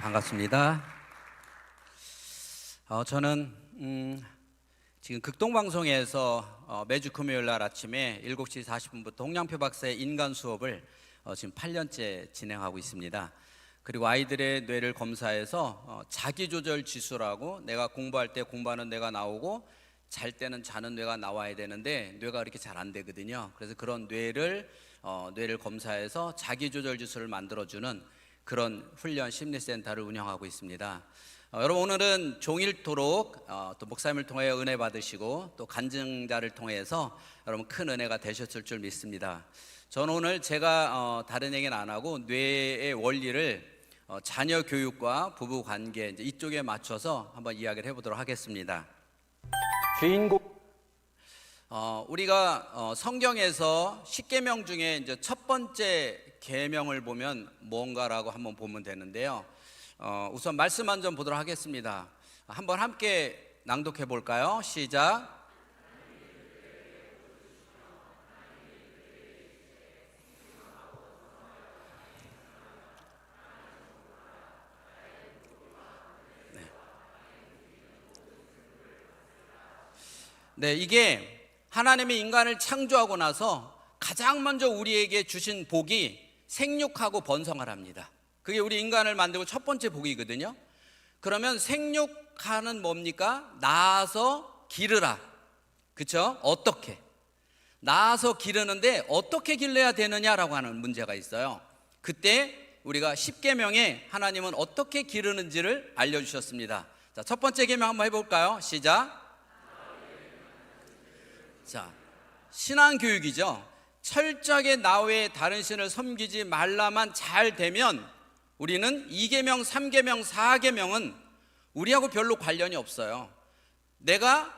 반갑습니다. 저는 지금 극동방송에서 매주 금요일 날 아침에 7시 40분부터 홍양표 박사의 인간 수업을 지금 8년째 진행하고 있습니다. 그리고 아이들의 뇌를 검사해서 자기조절 지수라고, 내가 공부할 때 공부하는 뇌가 나오고 잘 때는 자는 뇌가 나와야 되는데 뇌가 그렇게 잘 안 되거든요. 그래서 그런 뇌를 검사해서 자기조절 지수를 만들어주는 그런 훈련 심리센터를 운영하고 있습니다. 여러분, 오늘은 종일토록 또 목사님을 통해 은혜 받으시고 또 간증자를 통해서 여러분 큰 은혜가 되셨을 줄 믿습니다. 저는 오늘 제가 다른 얘기는 안 하고 뇌의 원리를 자녀 교육과 부부 관계 이쪽에 맞춰서 한번 이야기를 해보도록 하겠습니다. 우리가 성경에서 10계명 중에 이제 첫 번째 계명을 보면 뭔가라고 한번 보면 되는데요. 우선 말씀만 좀 보도록 하겠습니다. 한번 함께 낭독해 볼까요? 시작. 네, 이게 하나님이 인간을 창조하고 나서 가장 먼저 우리에게 주신 복이 생육하고 번성하랍니다. 그게 우리 인간을 만들고 첫 번째 복이거든요. 그러면 생육하는 뭡니까? 낳아서 기르라. 그렇죠? 어떻게? 낳아서 기르는데 어떻게 길러야 되느냐라고 하는 문제가 있어요. 그때 우리가 10계명에 하나님은 어떻게 기르는지를 알려주셨습니다. 자, 첫 번째 계명 한번 해볼까요? 시작. 자, 신앙교육이죠. 철저하게 나 외에 다른 신을 섬기지 말라만 잘 되면 우리는 2계명, 3계명, 4계명은 우리하고 별로 관련이 없어요. 내가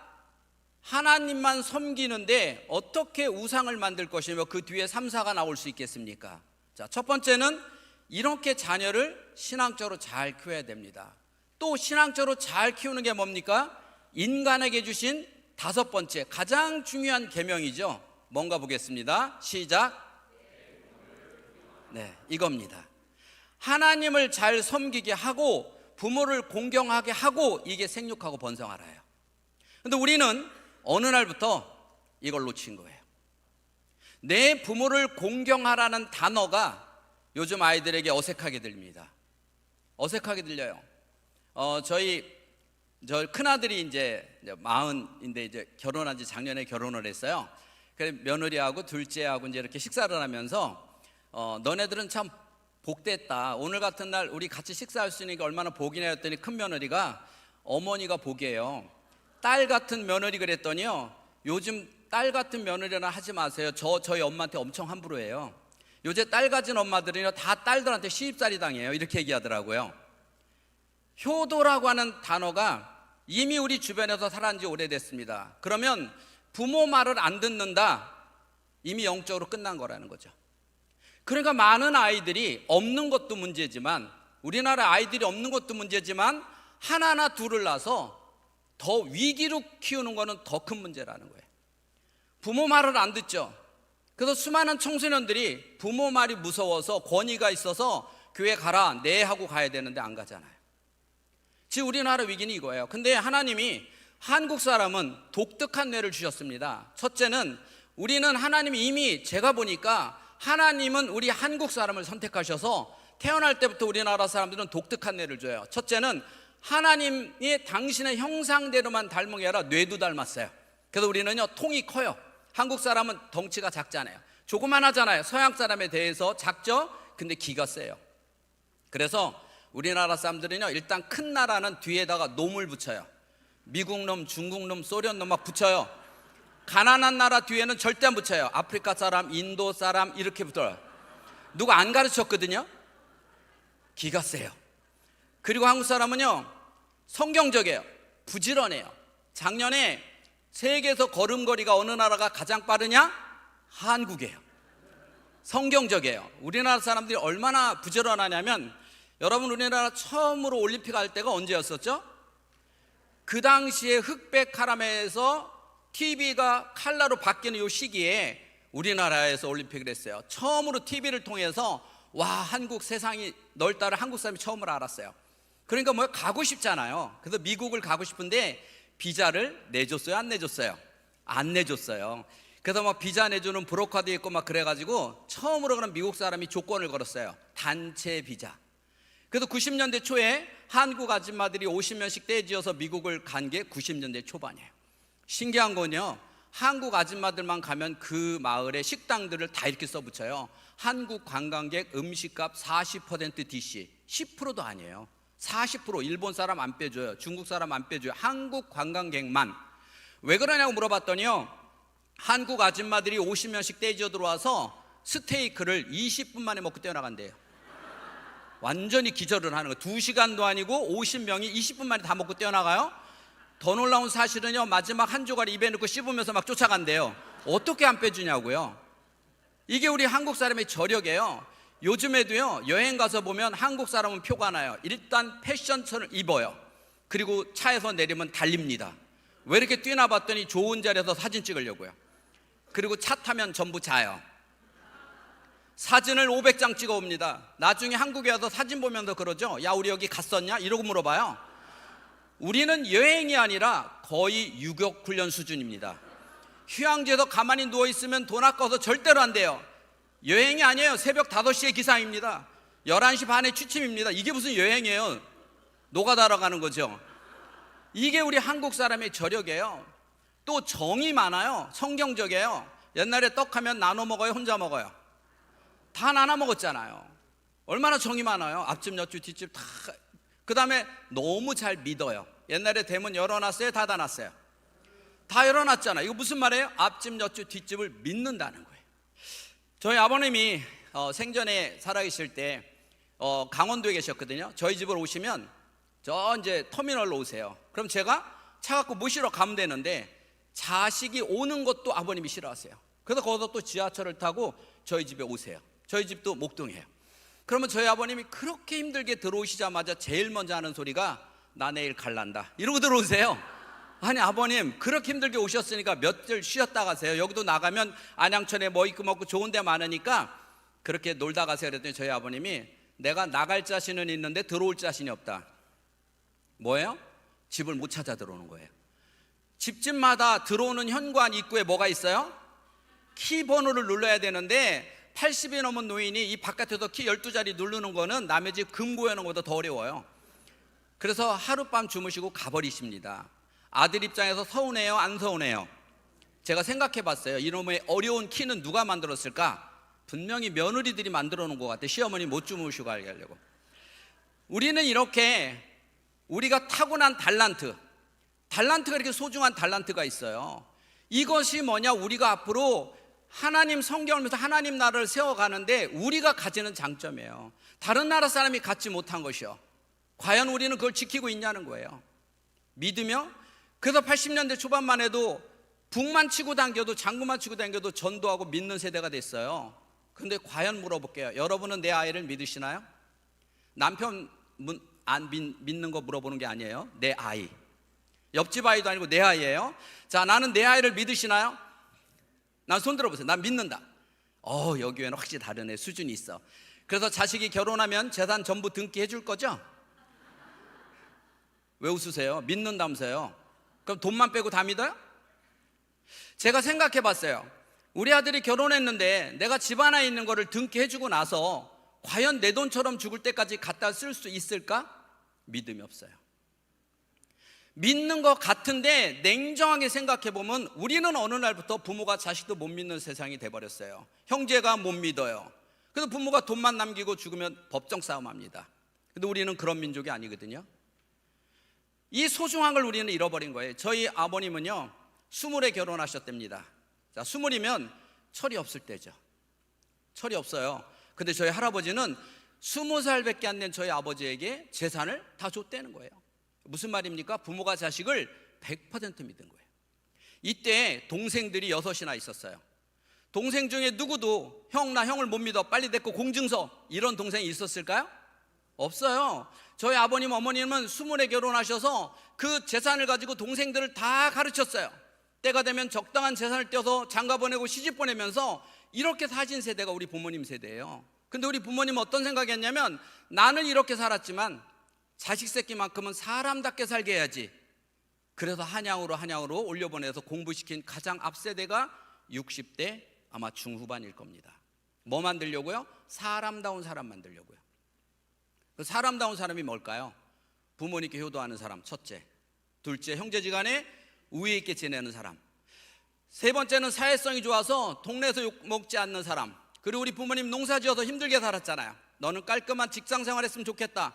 하나님만 섬기는데 어떻게 우상을 만들 것이며 그 뒤에 3, 4가 나올 수 있겠습니까? 자, 첫 번째는 이렇게 자녀를 신앙적으로 잘 키워야 됩니다. 또 신앙적으로 잘 키우는 게 뭡니까? 인간에게 주신 다섯 번째 가장 중요한 계명이죠. 뭔가 보겠습니다. 시작. 네, 이겁니다. 하나님을 잘 섬기게 하고 부모를 공경하게 하고 이게 생육하고 번성하라요. 근데 우리는 어느 날부터 이걸 놓친 거예요. 내 부모를 공경하라는 단어가 요즘 아이들에게 어색하게 들립니다. 어색하게 들려요. 저희 큰아들이 이제 40인데 이제 결혼한 지 작년에 결혼을 했어요. 그래서 며느리하고 둘째하고 이제 이렇게 식사를 하면서 너네들은 참 복됐다. 오늘 같은 날 우리 같이 식사할 수 있는 게 얼마나 복이냐 했더니 큰 며느리가 어머니가 복이에요. 딸 같은 며느리 그랬더니요. 요즘 딸 같은 며느리나 하지 마세요. 저희 엄마한테 엄청 함부로 해요. 요새 딸 가진 엄마들은요 다 딸들한테 시집살이 당해요. 이렇게 얘기하더라고요. 효도라고 하는 단어가 이미 우리 주변에서 살아난 지 오래됐습니다. 그러면 부모 말을 안 듣는다, 이미 영적으로 끝난 거라는 거죠. 그러니까 많은 아이들이 없는 것도 문제지만, 우리나라 아이들이 없는 것도 문제지만 하나나 둘을 낳아서 더 위기로 키우는 거는 더 큰 문제라는 거예요. 부모 말을 안 듣죠. 그래서 수많은 청소년들이 부모 말이 무서워서 권위가 있어서 교회 가라 네 하고 가야 되는데 안 가잖아요. 지금 우리나라 위기는 이거예요. 근데 하나님이 한국 사람은 독특한 뇌를 주셨습니다. 첫째는 우리는 하나님이 이미, 제가 보니까 하나님은 우리 한국 사람을 선택하셔서 태어날 때부터 우리나라 사람들은 독특한 뇌를 줘요. 첫째는 하나님이 당신의 형상대로만 닮은 게 아니라 뇌도 닮았어요. 그래서 우리는요 통이 커요. 한국 사람은 덩치가 작잖아요. 조그만하잖아요. 서양 사람에 대해서 작죠? 근데 기가 세요. 그래서 우리나라 사람들은요 일단 큰 나라는 뒤에다가 놈을 붙여요. 미국 놈, 중국 놈, 소련 놈 막 붙여요. 가난한 나라 뒤에는 절대 안 붙여요. 아프리카 사람, 인도 사람 이렇게 붙어요. 누가 안 가르쳤거든요. 기가 세요. 그리고 한국 사람은요 성경적이에요. 부지런해요. 작년에 세계에서 걸음걸이가 어느 나라가 가장 빠르냐? 한국이에요. 성경적이에요. 우리나라 사람들이 얼마나 부지런하냐면, 여러분 우리나라 처음으로 올림픽 할 때가 언제였었죠? 그 당시에 흑백 카라멜에서 TV가 칼라로 바뀌는 이 시기에 우리나라에서 올림픽을 했어요. 처음으로 TV를 통해서 와, 한국 세상이 넓다를 한국 사람이 처음으로 알았어요. 그러니까 뭐 가고 싶잖아요. 그래서 미국을 가고 싶은데 비자를 내줬어요, 안 내줬어요? 안 내줬어요. 그래서 막 비자 내주는 브로커도 있고 막 그래가지고 처음으로 그런 미국 사람이 조건을 걸었어요. 단체 비자. 그래서 90년대 초에 한국 아줌마들이 50명씩 떼지어서 미국을 간 게 90년대 초반이에요. 신기한 건요, 한국 아줌마들만 가면 그 마을의 식당들을 다 이렇게 써붙여요. 한국 관광객 음식값 40% DC, 10%도 아니에요. 40%. 일본 사람 안 빼줘요, 중국 사람 안 빼줘요. 한국 관광객만. 왜 그러냐고 물어봤더니요, 한국 아줌마들이 50명씩 떼지어 들어와서 스테이크를 20분 만에 먹고 떼어나간대요. 완전히 기절을 하는 거예요. 2시간도 아니고 50명이 20분 만에 다 먹고 떼어나가요. 더 놀라운 사실은요, 마지막 한 조각 입에 넣고 씹으면서 막 쫓아간대요. 어떻게 안 빼주냐고요. 이게 우리 한국 사람의 저력이에요. 요즘에도요, 여행 가서 보면 한국 사람은 표가 나요. 일단 패션처럼 입어요. 그리고 차에서 내리면 달립니다. 왜 이렇게 뛰나 봤더니 좋은 자리에서 사진 찍으려고요. 그리고 차 타면 전부 자요. 사진을 500장 찍어 옵니다. 나중에 한국에 와서 사진 보면서 그러죠. 야, 우리 여기 갔었냐? 이러고 물어봐요. 우리는 여행이 아니라 거의 유격 훈련 수준입니다. 휴양지에서 가만히 누워있으면 돈 아까워서 절대로 안 돼요. 여행이 아니에요. 새벽 5시에 기상입니다. 11시 반에 취침입니다. 이게 무슨 여행이에요? 노가다로 가는 거죠. 이게 우리 한국 사람의 저력이에요. 또 정이 많아요. 성경적이에요. 옛날에 떡하면 나눠 먹어요, 혼자 먹어요? 다 나눠 먹었잖아요. 얼마나 정이 많아요. 앞집 옆집 뒷집 다. 그 다음에 너무 잘 믿어요. 옛날에 대문 열어놨어요, 닫아놨어요? 다 열어놨잖아요. 이거 무슨 말이에요? 앞집 옆집 뒷집을 믿는다는 거예요. 저희 아버님이 생전에 살아계실 때 강원도에 계셨거든요. 저희 집을 오시면 저 이제 터미널로 오세요. 그럼 제가 차 갖고 모시러 가면 되는데 자식이 오는 것도 아버님이 싫어하세요. 그래서 거기서 또 지하철을 타고 저희 집에 오세요. 저희 집도 목동이에요. 그러면 저희 아버님이 그렇게 힘들게 들어오시자마자 제일 먼저 하는 소리가 나 내일 갈란다 이러고 들어오세요. 아니 아버님, 그렇게 힘들게 오셨으니까 며칠 쉬었다 가세요. 여기도 나가면 안양천에 뭐 있고 먹고 좋은 데 많으니까 그렇게 놀다 가세요. 그랬더니 저희 아버님이 내가 나갈 자신은 있는데 들어올 자신이 없다. 뭐예요? 집을 못 찾아 들어오는 거예요. 집집마다 들어오는 현관 입구에 뭐가 있어요? 키 번호를 눌러야 되는데 80이 넘은 노인이 이 바깥에서 키 12자리 누르는 거는 남의 집 금고 여는 것보다 더 어려워요. 그래서 하룻밤 주무시고 가버리십니다. 아들 입장에서 서운해요, 안 서운해요? 제가 생각해 봤어요. 이놈의 어려운 키는 누가 만들었을까? 분명히 며느리들이 만들어 놓은 것 같아요. 시어머니 못 주무시고 알게 하려고. 우리는 이렇게 우리가 타고난 달란트가 이렇게 소중한 달란트가 있어요. 이것이 뭐냐? 우리가 앞으로 하나님 성경을 보면서 하나님 나라를 세워가는데 우리가 가지는 장점이에요. 다른 나라 사람이 갖지 못한 것이요. 과연 우리는 그걸 지키고 있냐는 거예요. 믿으며. 그래서 80년대 초반만 해도 북만 치고 당겨도 장구만 치고 당겨도 전도하고 믿는 세대가 됐어요. 근데 과연 물어볼게요. 여러분은 내 아이를 믿으시나요? 남편 안 믿는 거 물어보는 게 아니에요. 내 아이. 옆집 아이도 아니고 내 아이예요. 자, 나는 내 아이를 믿으시나요? 난 손 들어보세요. 난 믿는다. 여기 외에는 확실히 다르네. 수준이 있어. 그래서 자식이 결혼하면 재산 전부 등기해 줄 거죠? 왜 웃으세요? 믿는다면서요. 그럼 돈만 빼고 다 믿어요? 제가 생각해 봤어요. 우리 아들이 결혼했는데 내가 집 하나 있는 거를 등기해 주고 나서 과연 내 돈처럼 죽을 때까지 갖다 쓸 수 있을까? 믿음이 없어요. 믿는 것 같은데 냉정하게 생각해 보면 우리는 어느 날부터 부모가 자식도 못 믿는 세상이 돼버렸어요. 형제가 못 믿어요. 그래서 부모가 돈만 남기고 죽으면 법정 싸움합니다. 근데 우리는 그런 민족이 아니거든요. 이 소중한 걸 우리는 잃어버린 거예요. 저희 아버님은요 20에 결혼하셨답니다. 자, 20이면 철이 없을 때죠. 철이 없어요. 근데 저희 할아버지는 20살밖에 안 된 저희 아버지에게 재산을 다 줬다는 거예요. 무슨 말입니까? 부모가 자식을 100% 믿은 거예요. 이때 동생들이 6이나 있었어요. 동생 중에 누구도 나 형을 못 믿어, 빨리 데리고 공증서, 이런 동생이 있었을까요? 없어요. 저희 아버님 어머님은 20에 결혼하셔서 그 재산을 가지고 동생들을 다 가르쳤어요. 때가 되면 적당한 재산을 떼어서 장가 보내고 시집 보내면서 이렇게 사신 세대가 우리 부모님 세대예요. 근데 우리 부모님은 어떤 생각이 했냐면 나는 이렇게 살았지만 자식 새끼만큼은 사람답게 살게 해야지. 그래서 한양으로 올려보내서 공부시킨 가장 앞세대가 60대 아마 중후반일 겁니다. 뭐 만들려고요? 사람다운 사람 만들려고요. 그 사람다운 사람이 뭘까요? 부모님께 효도하는 사람, 첫째. 둘째, 형제지간에 우애 있게 지내는 사람. 세 번째는 사회성이 좋아서 동네에서 욕 먹지 않는 사람. 그리고 우리 부모님 농사지어서 힘들게 살았잖아요. 너는 깔끔한 직장생활 했으면 좋겠다.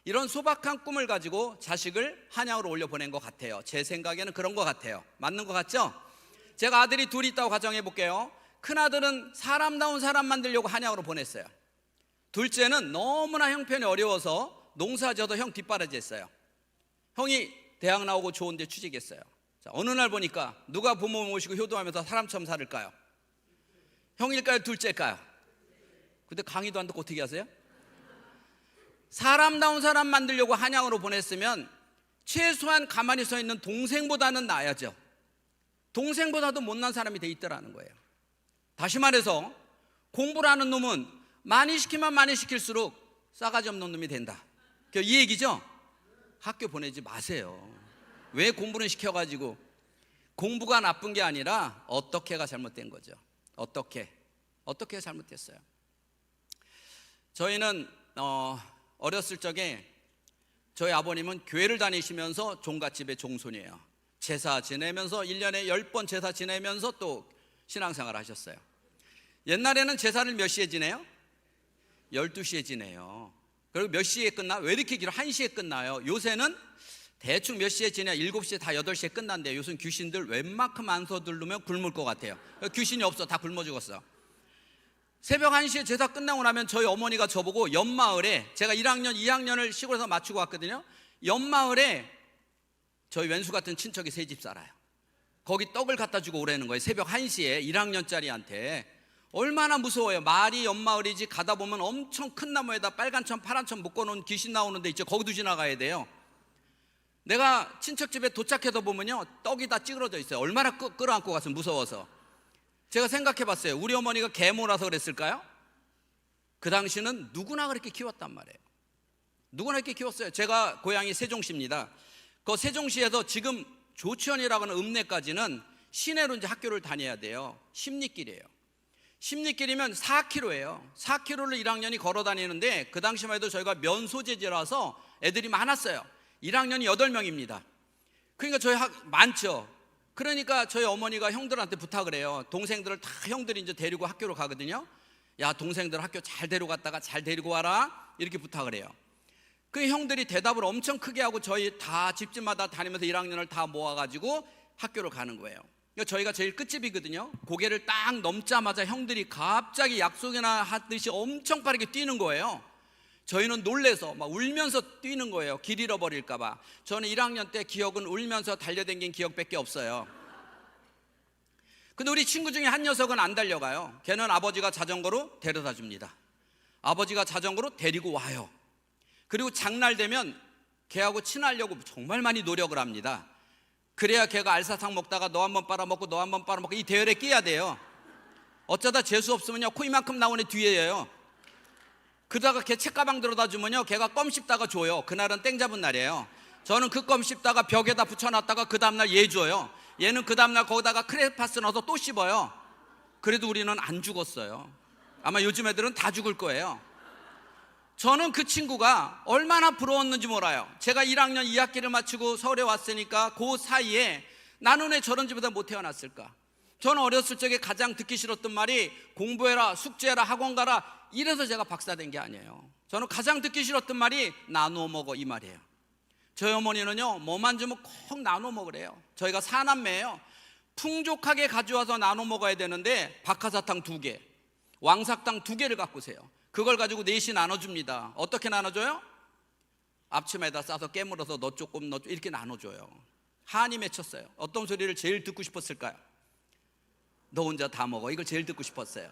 이런 소박한 꿈을 가지고 자식을 한양으로 올려보낸 것 같아요. 제 생각에는 그런 것 같아요. 맞는 것 같죠? 제가 아들이 둘이 있다고 가정해 볼게요. 큰아들은 사람다운 사람 만들려고 한양으로 보냈어요. 둘째는 너무나 형편이 어려워서 농사지어서 형 뒷바라지 했어요. 형이 대학 나오고 좋은 데 취직했어요. 자, 어느 날 보니까 누가 부모 모시고 효도하면서 사람처럼 살을까요? 형일까요? 둘째일까요? 근데 강의도 안 듣고 어떻게 하세요? 사람다운 사람 만들려고 한양으로 보냈으면 최소한 가만히 서 있는 동생보다는 나아야죠. 동생보다도 못난 사람이 돼 있더라는 거예요. 다시 말해서 공부를 하는 놈은 많이 시키면 많이 시킬수록 싸가지 없는 놈이 된다. 이 얘기죠? 학교 보내지 마세요. 왜 공부는 시켜가지고. 공부가 나쁜 게 아니라 어떻게가 잘못된 거죠. 어떻게 잘못됐어요. 저희는 어렸을 적에 저희 아버님은 교회를 다니시면서 종갓집의 종손이에요. 제사 지내면서 1년에 10번 제사 지내면서 또 신앙생활을 하셨어요. 옛날에는 제사를 몇 시에 지내요? 12시에 지내요. 그리고 몇 시에 끝나? 왜 이렇게 길어? 1시에 끝나요. 요새는 대충 몇 시에 지내? 7시에 다 8시에 끝난대요. 요즘 귀신들 웬만큼 안 서두르면 굶을 것 같아요. 귀신이 없어. 다 굶어 죽었어. 새벽 1시에 제사 끝나고 나면 저희 어머니가 저보고 옆마을에, 제가 1학년, 2학년을 시골에서 마치고 왔거든요. 옆마을에 저희 왼수 같은 친척이 세 집 살아요. 거기 떡을 갖다 주고 오라는 거예요. 새벽 1시에 1학년짜리한테. 얼마나 무서워요. 마을이 옆마을이지 가다 보면 엄청 큰 나무에다 빨간 천 파란 천 묶어놓은 귀신 나오는 데 있죠. 거기도 지나가야 돼요. 내가 친척집에 도착해서 보면요, 떡이 다 찌그러져 있어요. 얼마나 끌어안고 갔으면 무서워서. 제가 생각해 봤어요. 우리 어머니가 계모라서 그랬을까요? 그 당시는 누구나 그렇게 키웠단 말이에요. 누구나 이렇게 키웠어요. 제가 고향이 세종시입니다. 그 세종시에서 지금 조치원이라고 하는 읍내까지는 시내로 이제 학교를 다녀야 돼요. 십리길이에요. 십리길이면 4km예요. 4km를 1학년이 걸어 다니는데, 그 당시만 해도 저희가 면소재지라서 애들이 많았어요. 1학년이 8명입니다. 그러니까 저희 많죠. 그러니까 저희 어머니가 형들한테 부탁을 해요. 동생들을 다 형들이 이제 데리고 학교로 가거든요. 야, 동생들 학교 잘 데려갔다가 잘 데리고 와라, 이렇게 부탁을 해요. 그 형들이 대답을 엄청 크게 하고 저희 다 집집마다 다니면서 1학년을 다 모아가지고 학교로 가는 거예요. 그러니까 저희가 제일 끝집이거든요. 고개를 딱 넘자마자 형들이 갑자기 약속이나 하듯이 엄청 빠르게 뛰는 거예요. 저희는 놀래서 막 울면서 뛰는 거예요. 길 잃어버릴까 봐. 저는 1학년 때 기억은 울면서 달려댕긴 기억밖에 없어요. 근데 우리 친구 중에 한 녀석은 안 달려가요. 걔는 아버지가 자전거로 데려다 줍니다. 아버지가 자전거로 데리고 와요. 그리고 장날 되면 걔하고 친하려고 정말 많이 노력을 합니다. 그래야 걔가 알사탕 먹다가 너 한번 빨아먹고 너 한번 빨아먹고 이 대열에 끼야 돼요. 어쩌다 재수 없으면요, 코 이만큼 나온 애 뒤에예요. 그러다가 걔 책가방 들어다 주면요, 걔가 껌 씹다가 줘요. 그날은 땡 잡은 날이에요. 저는 그 껌 씹다가 벽에다 붙여놨다가 그 다음날 얘 줘요. 얘는 그 다음날 거기다가 크레파스 넣어서 또 씹어요. 그래도 우리는 안 죽었어요. 아마 요즘 애들은 다 죽을 거예요. 저는 그 친구가 얼마나 부러웠는지 몰라요. 제가 1학년 2학기를 마치고 서울에 왔으니까 그 사이에 나는 왜 저런 집에다 못 태어났을까? 저는 어렸을 적에 가장 듣기 싫었던 말이 공부해라, 숙제해라, 학원 가라, 이래서 제가 박사 된 게 아니에요. 저는 가장 듣기 싫었던 말이 나누어 먹어, 이 말이에요. 저희 어머니는요, 뭐만 주면 꼭 나누어 먹으래요. 저희가 4남매예요. 풍족하게 가져와서 나누어 먹어야 되는데 박하사탕 2개, 왕사탕 2개를 갖고 오세요. 그걸 가지고 넷이 나눠줍니다. 어떻게 나눠줘요? 앞치마에다 싸서 깨물어서 너 조금 너 조금 이렇게 나눠줘요. 한이 맺혔어요. 어떤 소리를 제일 듣고 싶었을까요? 너 혼자 다 먹어, 이걸 제일 듣고 싶었어요.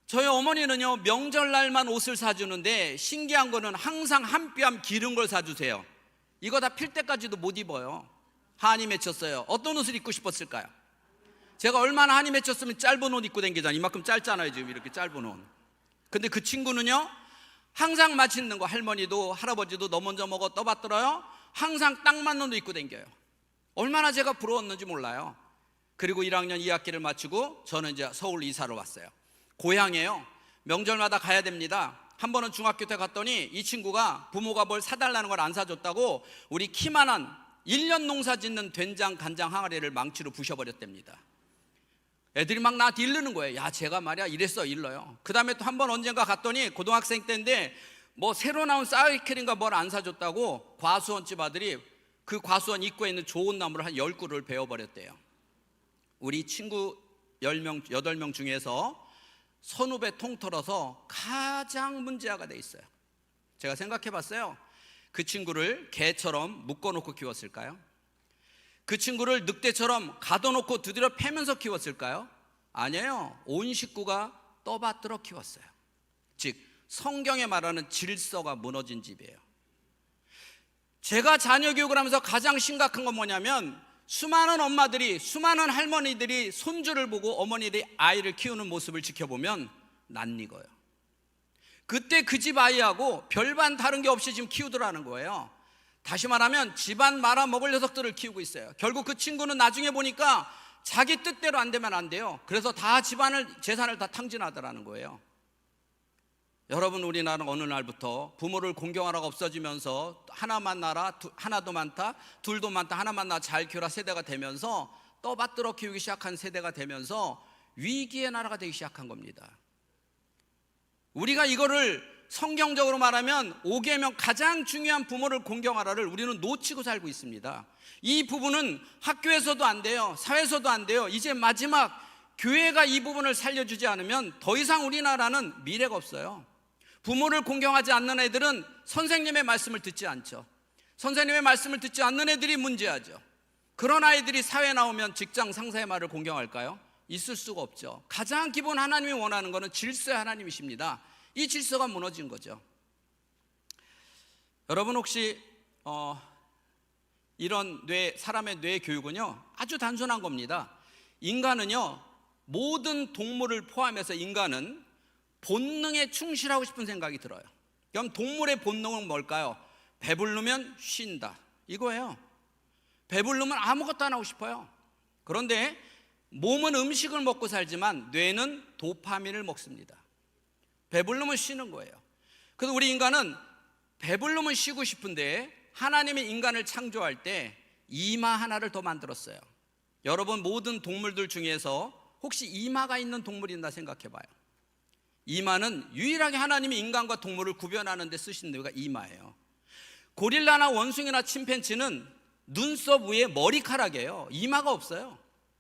저희 어머니는요, 명절날만 옷을 사주는데 신기한 거는 항상 한 뼘 기른 걸 사주세요. 이거 다 필 때까지도 못 입어요. 한이 맺혔어요. 어떤 옷을 입고 싶었을까요? 제가 얼마나 한이 맺혔으면 짧은 옷 입고 다니잖아요. 이만큼 짧잖아요, 지금 이렇게 짧은 옷. 근데 그 친구는요, 항상 맛있는 거 할머니도 할아버지도 너 먼저 먹어 떠받들어요. 항상 딱 맞는 옷 입고 다녀요. 얼마나 제가 부러웠는지 몰라요. 그리고 1학년 2학기를 마치고 저는 이제 서울 이사를 왔어요. 고향이에요. 명절마다 가야 됩니다. 한 번은 중학교 때 갔더니 이 친구가 부모가 뭘 사달라는 걸 안 사줬다고 우리 키만한 1년 농사 짓는 된장 간장 항아리를 망치로 부셔버렸답니다. 애들이 막 나한테 일르는 거예요. 야, 제가 말이야 이랬어. 일러요. 그 다음에 또 한 번 언젠가 갔더니 고등학생 때인데 뭐 새로 나온 사이클인가 뭘 안 사줬다고 과수원집 아들이 그 과수원 입구에 있는 좋은 나무를 한 10그루를 베어버렸대요. 우리 친구 10명, 8명 중에서 선후배 통틀어서 가장 문제아가 돼 있어요. 제가 생각해 봤어요. 그 친구를 개처럼 묶어놓고 키웠을까요? 그 친구를 늑대처럼 가둬놓고 두드려 패면서 키웠을까요? 아니에요. 온 식구가 떠받들어 키웠어요. 즉 성경에 말하는 질서가 무너진 집이에요. 제가 자녀 교육을 하면서 가장 심각한 건 뭐냐면 수많은 엄마들이, 수많은 할머니들이 손주를 보고 어머니들이 아이를 키우는 모습을 지켜보면 낯익어요. 그때 그 집 아이하고 별반 다른 게 없이 지금 키우더라는 거예요. 다시 말하면 집안 말아먹을 녀석들을 키우고 있어요. 결국 그 친구는 나중에 보니까 자기 뜻대로 안 되면 안 돼요. 그래서 다 집안을, 재산을 다 탕진하더라는 거예요. 여러분, 우리나라는 어느 날부터 부모를 공경하라가 없어지면서 하나만 낳아라, 하나도 많다, 둘도 많다, 하나만 낳아 잘 키우라 세대가 되면서 떠받들어 키우기 시작한 세대가 되면서 위기의 나라가 되기 시작한 겁니다. 우리가 이거를 성경적으로 말하면 5계명 가장 중요한 부모를 공경하라를 우리는 놓치고 살고 있습니다. 이 부분은 학교에서도 안 돼요. 사회에서도 안 돼요. 이제 마지막 교회가 이 부분을 살려주지 않으면 더 이상 우리나라는 미래가 없어요. 부모를 공경하지 않는 애들은 선생님의 말씀을 듣지 않죠. 선생님의 말씀을 듣지 않는 애들이 문제하죠. 그런 아이들이 사회에 나오면 직장 상사의 말을 공경할까요? 있을 수가 없죠. 가장 기본 하나님이 원하는 것은 질서의 하나님이십니다. 이 질서가 무너진 거죠. 여러분 혹시 이런 사람의 뇌 교육은요 아주 단순한 겁니다. 인간은요 모든 동물을 포함해서 인간은 본능에 충실하고 싶은 생각이 들어요. 그럼 동물의 본능은 뭘까요? 배부르면 쉰다 이거예요. 배부르면 아무것도 안 하고 싶어요. 그런데 몸은 음식을 먹고 살지만 뇌는 도파민을 먹습니다. 배부르면 쉬는 거예요. 그래서 우리 인간은 배부르면 쉬고 싶은데 하나님이 인간을 창조할 때 이마 하나를 더 만들었어요. 여러분 모든 동물들 중에서 혹시 이마가 있는 동물이 있나 생각해 봐요. 이마는 유일하게 하나님이 인간과 동물을 구별하는 데 쓰신 뇌가 이마예요. 고릴라나 원숭이나 침팬지는 눈썹 위에 머리카락이에요. 이마가 없어요.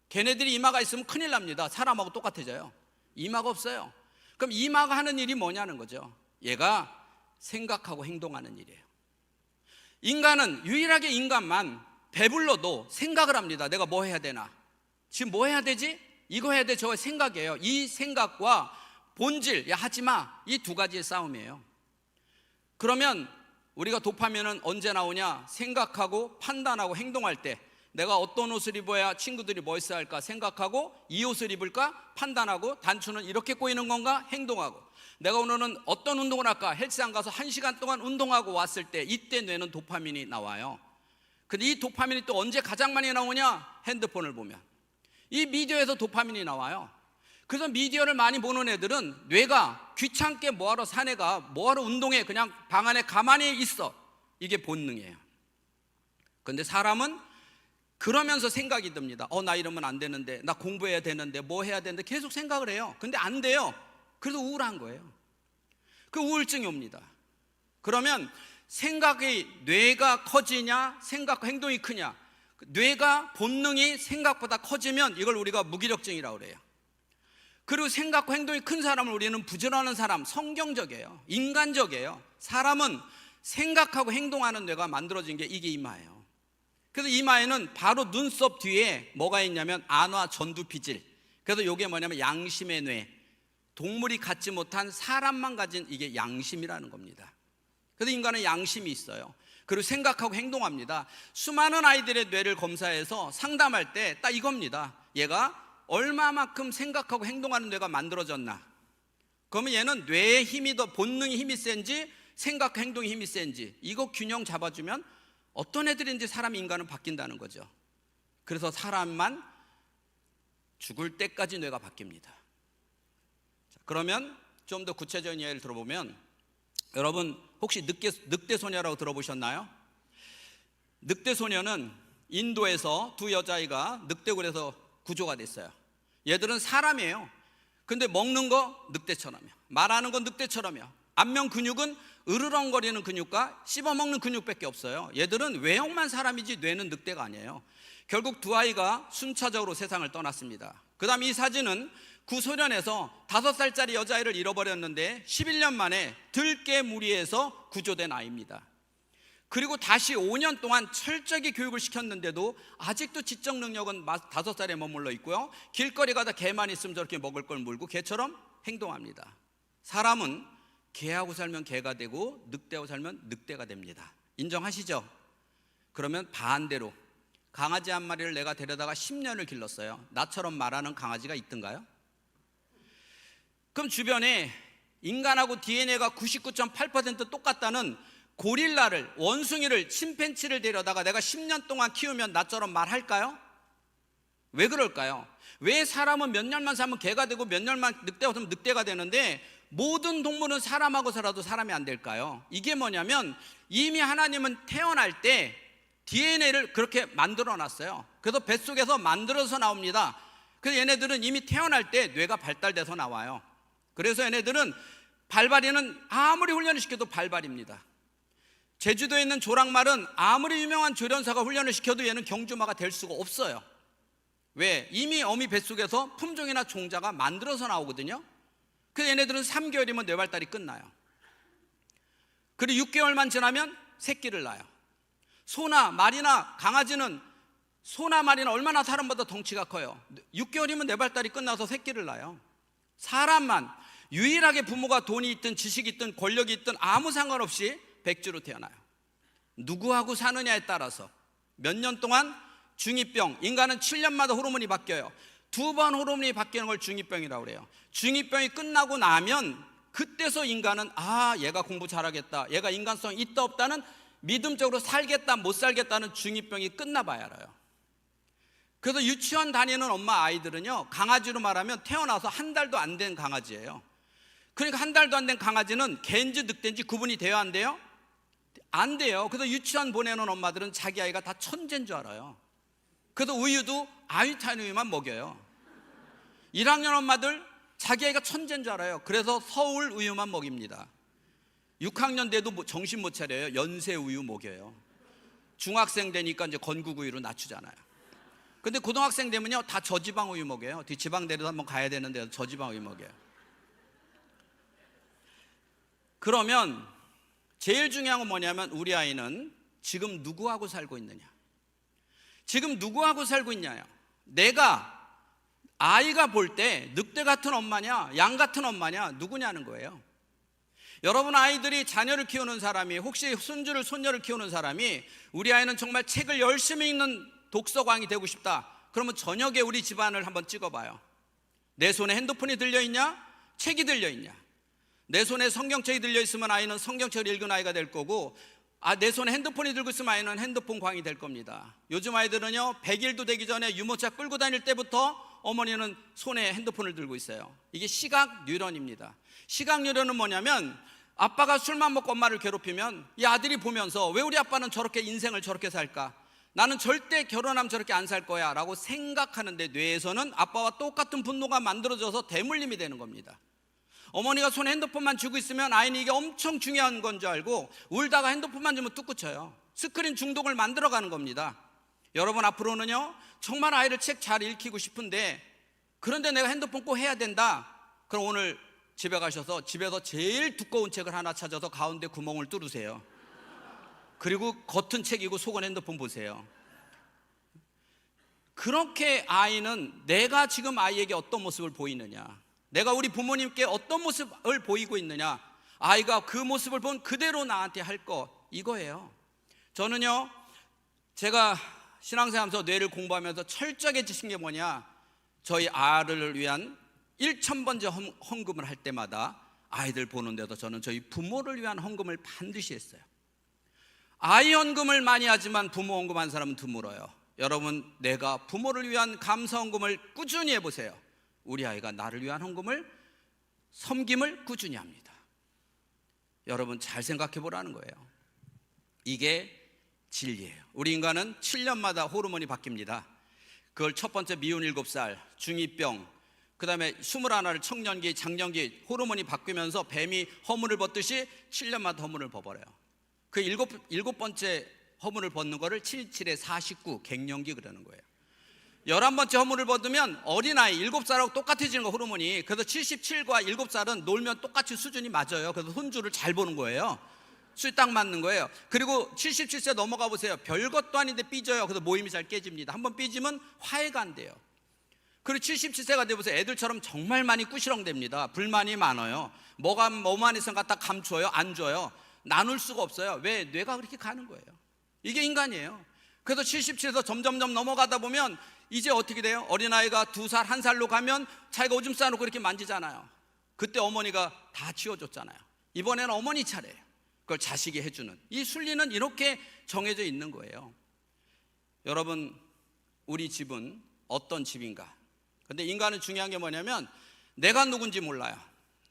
걔네들이 이마가 있으면 큰일 납니다. 사람하고 똑같아져요. 이마가 없어요. 그럼 이마가 하는 일이 뭐냐는 거죠. 얘가 생각하고 행동하는 일이에요. 인간은 유일하게 인간만 배불러도 생각을 합니다. 내가 뭐 해야 되나? 지금 뭐 해야 되지? 이거 해야 돼. 저거 생각이에요. 이 생각과 본질, 야 하지마, 이 두 가지의 싸움이에요. 그러면 우리가 도파민은 언제 나오냐? 생각하고 판단하고 행동할 때 내가 어떤 옷을 입어야 친구들이 멋있어 할까 생각하고 이 옷을 입을까 판단하고 단추는 이렇게 꼬이는 건가 행동하고 내가 오늘은 어떤 운동을 할까 헬스장 가서 1시간 동안 운동하고 왔을 때 이때 뇌는 도파민이 나와요. 근데 이 도파민이 또 언제 가장 많이 나오냐? 핸드폰을 보면 이 미디어에서 도파민이 나와요. 그래서 미디어를 많이 보는 애들은 뇌가 귀찮게 뭐하러 사내가 뭐하러 운동해 그냥 방 안에 가만히 있어 이게 본능이에요. 근데 사람은 그러면서 생각이 듭니다. 나 이러면 안 되는데 나 공부해야 되는데 뭐 해야 되는데 계속 생각을 해요. 근데 안 돼요. 그래서 우울한 거예요. 그 우울증이 옵니다. 그러면 생각이 뇌가 커지냐 생각과 행동이 크냐 뇌가 본능이 생각보다 커지면 이걸 우리가 무기력증이라고 그래요. 그리고 생각과 행동이 큰 사람을 우리는 부지런한 사람, 성경적이에요. 인간적이에요. 사람은 생각하고 행동하는 뇌가 만들어진 게 이게 이마예요. 그래서 이마에는 바로 눈썹 뒤에 뭐가 있냐면 안화 전두피질. 그래서 이게 뭐냐면 양심의 뇌. 동물이 갖지 못한 사람만 가진 이게 양심이라는 겁니다. 그래서 인간은 양심이 있어요. 그리고 생각하고 행동합니다. 수많은 아이들의 뇌를 검사해서 상담할 때 딱 이겁니다. 얘가 얼마만큼 생각하고 행동하는 뇌가 만들어졌나. 그러면 얘는 뇌의 힘이 더, 본능의 힘이 센지 생각 행동의 힘이 센지, 이거 균형 잡아주면 어떤 애들인지 사람, 인간은 바뀐다는 거죠. 그래서 사람만 죽을 때까지 뇌가 바뀝니다. 자, 그러면 좀 더 구체적인 예를 들어보면, 여러분 혹시 늑대 소녀라고 들어보셨나요? 늑대 소녀는 인도에서 두 여자아이가 늑대굴에서 구조가 됐어요. 얘들은 사람이에요. 근데 먹는 거 늑대처럼요, 말하는 건 늑대처럼요. 안면 근육은 으르렁거리는 근육과 씹어먹는 근육밖에 없어요. 얘들은 외형만 사람이지 뇌는 늑대가 아니에요. 결국 두 아이가 순차적으로 세상을 떠났습니다. 그 다음 이 사진은 구소련에서 5살짜리 여자아이를 잃어버렸는데 11년 만에 들깨무리에서 구조된 아이입니다. 그리고 다시 5년 동안 철저하게 교육을 시켰는데도 아직도 지적 능력은 5살에 머물러 있고요, 길거리 가다 개만 있으면 저렇게 먹을 걸 물고 개처럼 행동합니다. 사람은 개하고 살면 개가 되고 늑대하고 살면 늑대가 됩니다. 인정하시죠? 그러면 반대로 강아지 한 마리를 내가 데려다가 10년을 길렀어요. 나처럼 말하는 강아지가 있던가요? 그럼 주변에 인간하고 DNA가 99.8% 똑같다는 고릴라를, 원숭이를, 침팬치를 데려다가 내가 10년 동안 키우면 나처럼 말할까요? 왜 그럴까요? 왜 사람은 몇 년만 살면 개가 되고 몇 년만 늑대가 되면 늑대가 되는데 모든 동물은 사람하고 살아도 사람이 안 될까요? 이게 뭐냐면 이미 하나님은 태어날 때 DNA를 그렇게 만들어 놨어요. 그래서 뱃속에서 만들어서 나옵니다. 그래서 얘네들은 이미 태어날 때 뇌가 발달돼서 나와요. 그래서 얘네들은 발발이는 아무리 훈련을 시켜도 발발입니다. 제주도에 있는 조랑말은 아무리 유명한 조련사가 훈련을 시켜도 얘는 경주마가 될 수가 없어요. 왜? 이미 어미 뱃속에서 품종이나 종자가 만들어서 나오거든요. 그래서 얘네들은 3개월이면 뇌발달이 끝나요. 그리고 6개월만 지나면 새끼를 낳아요. 소나 말이나 강아지는, 소나 말이나 얼마나 사람보다 덩치가 커요. 6개월이면 뇌발달이 끝나서 새끼를 낳아요. 사람만 유일하게 부모가 돈이 있든 지식이 있든 권력이 있든 아무 상관없이 백주로 태어나요. 누구하고 사느냐에 따라서 몇 년 동안 중2병, 인간은 7년마다 호르몬이 바뀌어요. 2번 호르몬이 바뀌는 걸 중2병이라고 그래요. 중2병이 끝나고 나면 그때서 인간은 얘가 공부 잘하겠다, 얘가 인간성 있다 없다는, 믿음적으로 살겠다 못 살겠다는 중2병이 끝나봐야 알아요. 그래서 유치원 다니는 엄마 아이들은요, 강아지로 말하면 태어나서 한 달도 안 된 강아지예요. 그러니까 한 달도 안 된 강아지는 개인지 늑대인지 구분이 돼야 안 돼요? 안 돼요. 그래서 유치원 보내는 엄마들은 자기 아이가 다 천재인 줄 알아요. 그래서 우유도 아유타인 우유만 먹여요. 1학년 엄마들 자기 아이가 천재인 줄 알아요. 그래서 서울 우유만 먹입니다. 6학년 돼도 정신 못 차려요. 연세 우유 먹여요. 중학생 되니까 이제 건국 우유로 낮추잖아요. 근데 고등학생 되면요, 다 저지방 우유 먹여요. 뒷지방 내려서 한번 가야 되는데 저지방 우유 먹여요. 그러면 제일 중요한 건 뭐냐면, 우리 아이는 지금 누구하고 살고 있느냐, 지금 누구하고 살고 있냐요. 내가, 아이가 볼 때 늑대 같은 엄마냐 양 같은 엄마냐 누구냐는 거예요. 여러분 아이들이 자녀를 키우는 사람이, 혹시 손주를 손녀를 키우는 사람이 우리 아이는 정말 책을 열심히 읽는 독서광이 되고 싶다, 그러면 저녁에 우리 집안을 한번 찍어봐요. 내 손에 핸드폰이 들려있냐, 책이 들려있냐. 내 손에 성경책이 들려있으면 아이는 성경책을 읽은 아이가 될 거고, 내 손에 핸드폰이 들고 있으면 아이는 핸드폰 광이 될 겁니다. 요즘 아이들은요, 100일도 되기 전에 유모차 끌고 다닐 때부터 어머니는 손에 핸드폰을 들고 있어요. 이게 시각 뉴런입니다. 시각 뉴런은 뭐냐면, 아빠가 술만 먹고 엄마를 괴롭히면 이 아들이 보면서 왜 우리 아빠는 저렇게 인생을 저렇게 살까, 나는 절대 결혼하면 저렇게 안 살 거야 라고 생각하는데, 뇌에서는 아빠와 똑같은 분노가 만들어져서 대물림이 되는 겁니다. 어머니가 손에 핸드폰만 쥐고 있으면 아이는 이게 엄청 중요한 건 줄 알고 울다가 핸드폰만 주면 뚝 그쳐요. 스크린 중독을 만들어가는 겁니다. 여러분 앞으로는요, 정말 아이를 책 잘 읽히고 싶은데, 그런데 내가 핸드폰 꼭 해야 된다, 그럼 오늘 집에 가셔서 집에서 제일 두꺼운 책을 하나 찾아서 가운데 구멍을 뚫으세요. 그리고 겉은 책이고 속은 핸드폰 보세요. 그렇게 아이는 내가 지금 아이에게 어떤 모습을 보이느냐, 내가 우리 부모님께 어떤 모습을 보이고 있느냐, 아이가 그 모습을 본 그대로 나한테 할 거, 이거예요. 저는요, 제가 신앙생활하면서 뇌를 공부하면서 철저하게 지킨 게 뭐냐, 저희 아를 위한 1,000번째 헌금을 할 때마다 아이들 보는데도 저는 저희 부모를 위한 헌금을 반드시 했어요. 아이 헌금을 많이 하지만 부모 헌금한 사람은 드물어요. 여러분, 내가 부모를 위한 감사 헌금을 꾸준히 해보세요. 우리 아이가 나를 위한 헌금을, 섬김을 꾸준히 합니다. 여러분, 잘 생각해 보라는 거예요. 이게 진리예요. 우리 인간은 7년마다 호르몬이 바뀝니다. 그걸 첫 번째 미운 7살, 중2병, 그 다음에 21을 청년기, 장년기 호르몬이 바뀌면서 뱀이 허물을 벗듯이 7년마다 허물을 벗어버려요. 그 일곱 번째 허물을 벗는 거를 77에 49 갱년기 그러는 거예요. 11번째 허물을 벗으면 어린아이 7살하고 똑같아지는 거, 호르몬이. 그래서 77과 7살은 놀면 똑같이 수준이 맞아요. 그래서 혼주를 잘 보는 거예요. 수이 딱 맞는 거예요. 그리고 77세 넘어가 보세요. 별것도 아닌데 삐져요. 그래서 모임이 잘 깨집니다. 한번 삐지면 화해가 안 돼요. 그리고 77세가 되보세요. 애들처럼 정말 많이 꾸시렁댑니다. 불만이 많아요. 뭐만 있으면 갖다 감춰요. 안 줘요. 나눌 수가 없어요. 왜? 뇌가 그렇게 가는 거예요. 이게 인간이에요. 그래서 77에서 점점점 넘어가다 보면 이제 어떻게 돼요? 어린아이가 2살, 1살로 가면 자기가 오줌 싸놓고 이렇게 만지잖아요. 그때 어머니가 다 치워줬잖아요. 이번에는 어머니 차례예요. 그걸 자식이 해주는, 이 순리는 이렇게 정해져 있는 거예요. 여러분, 우리 집은 어떤 집인가? 근데 인간은 중요한 게 뭐냐면 내가 누군지 몰라요.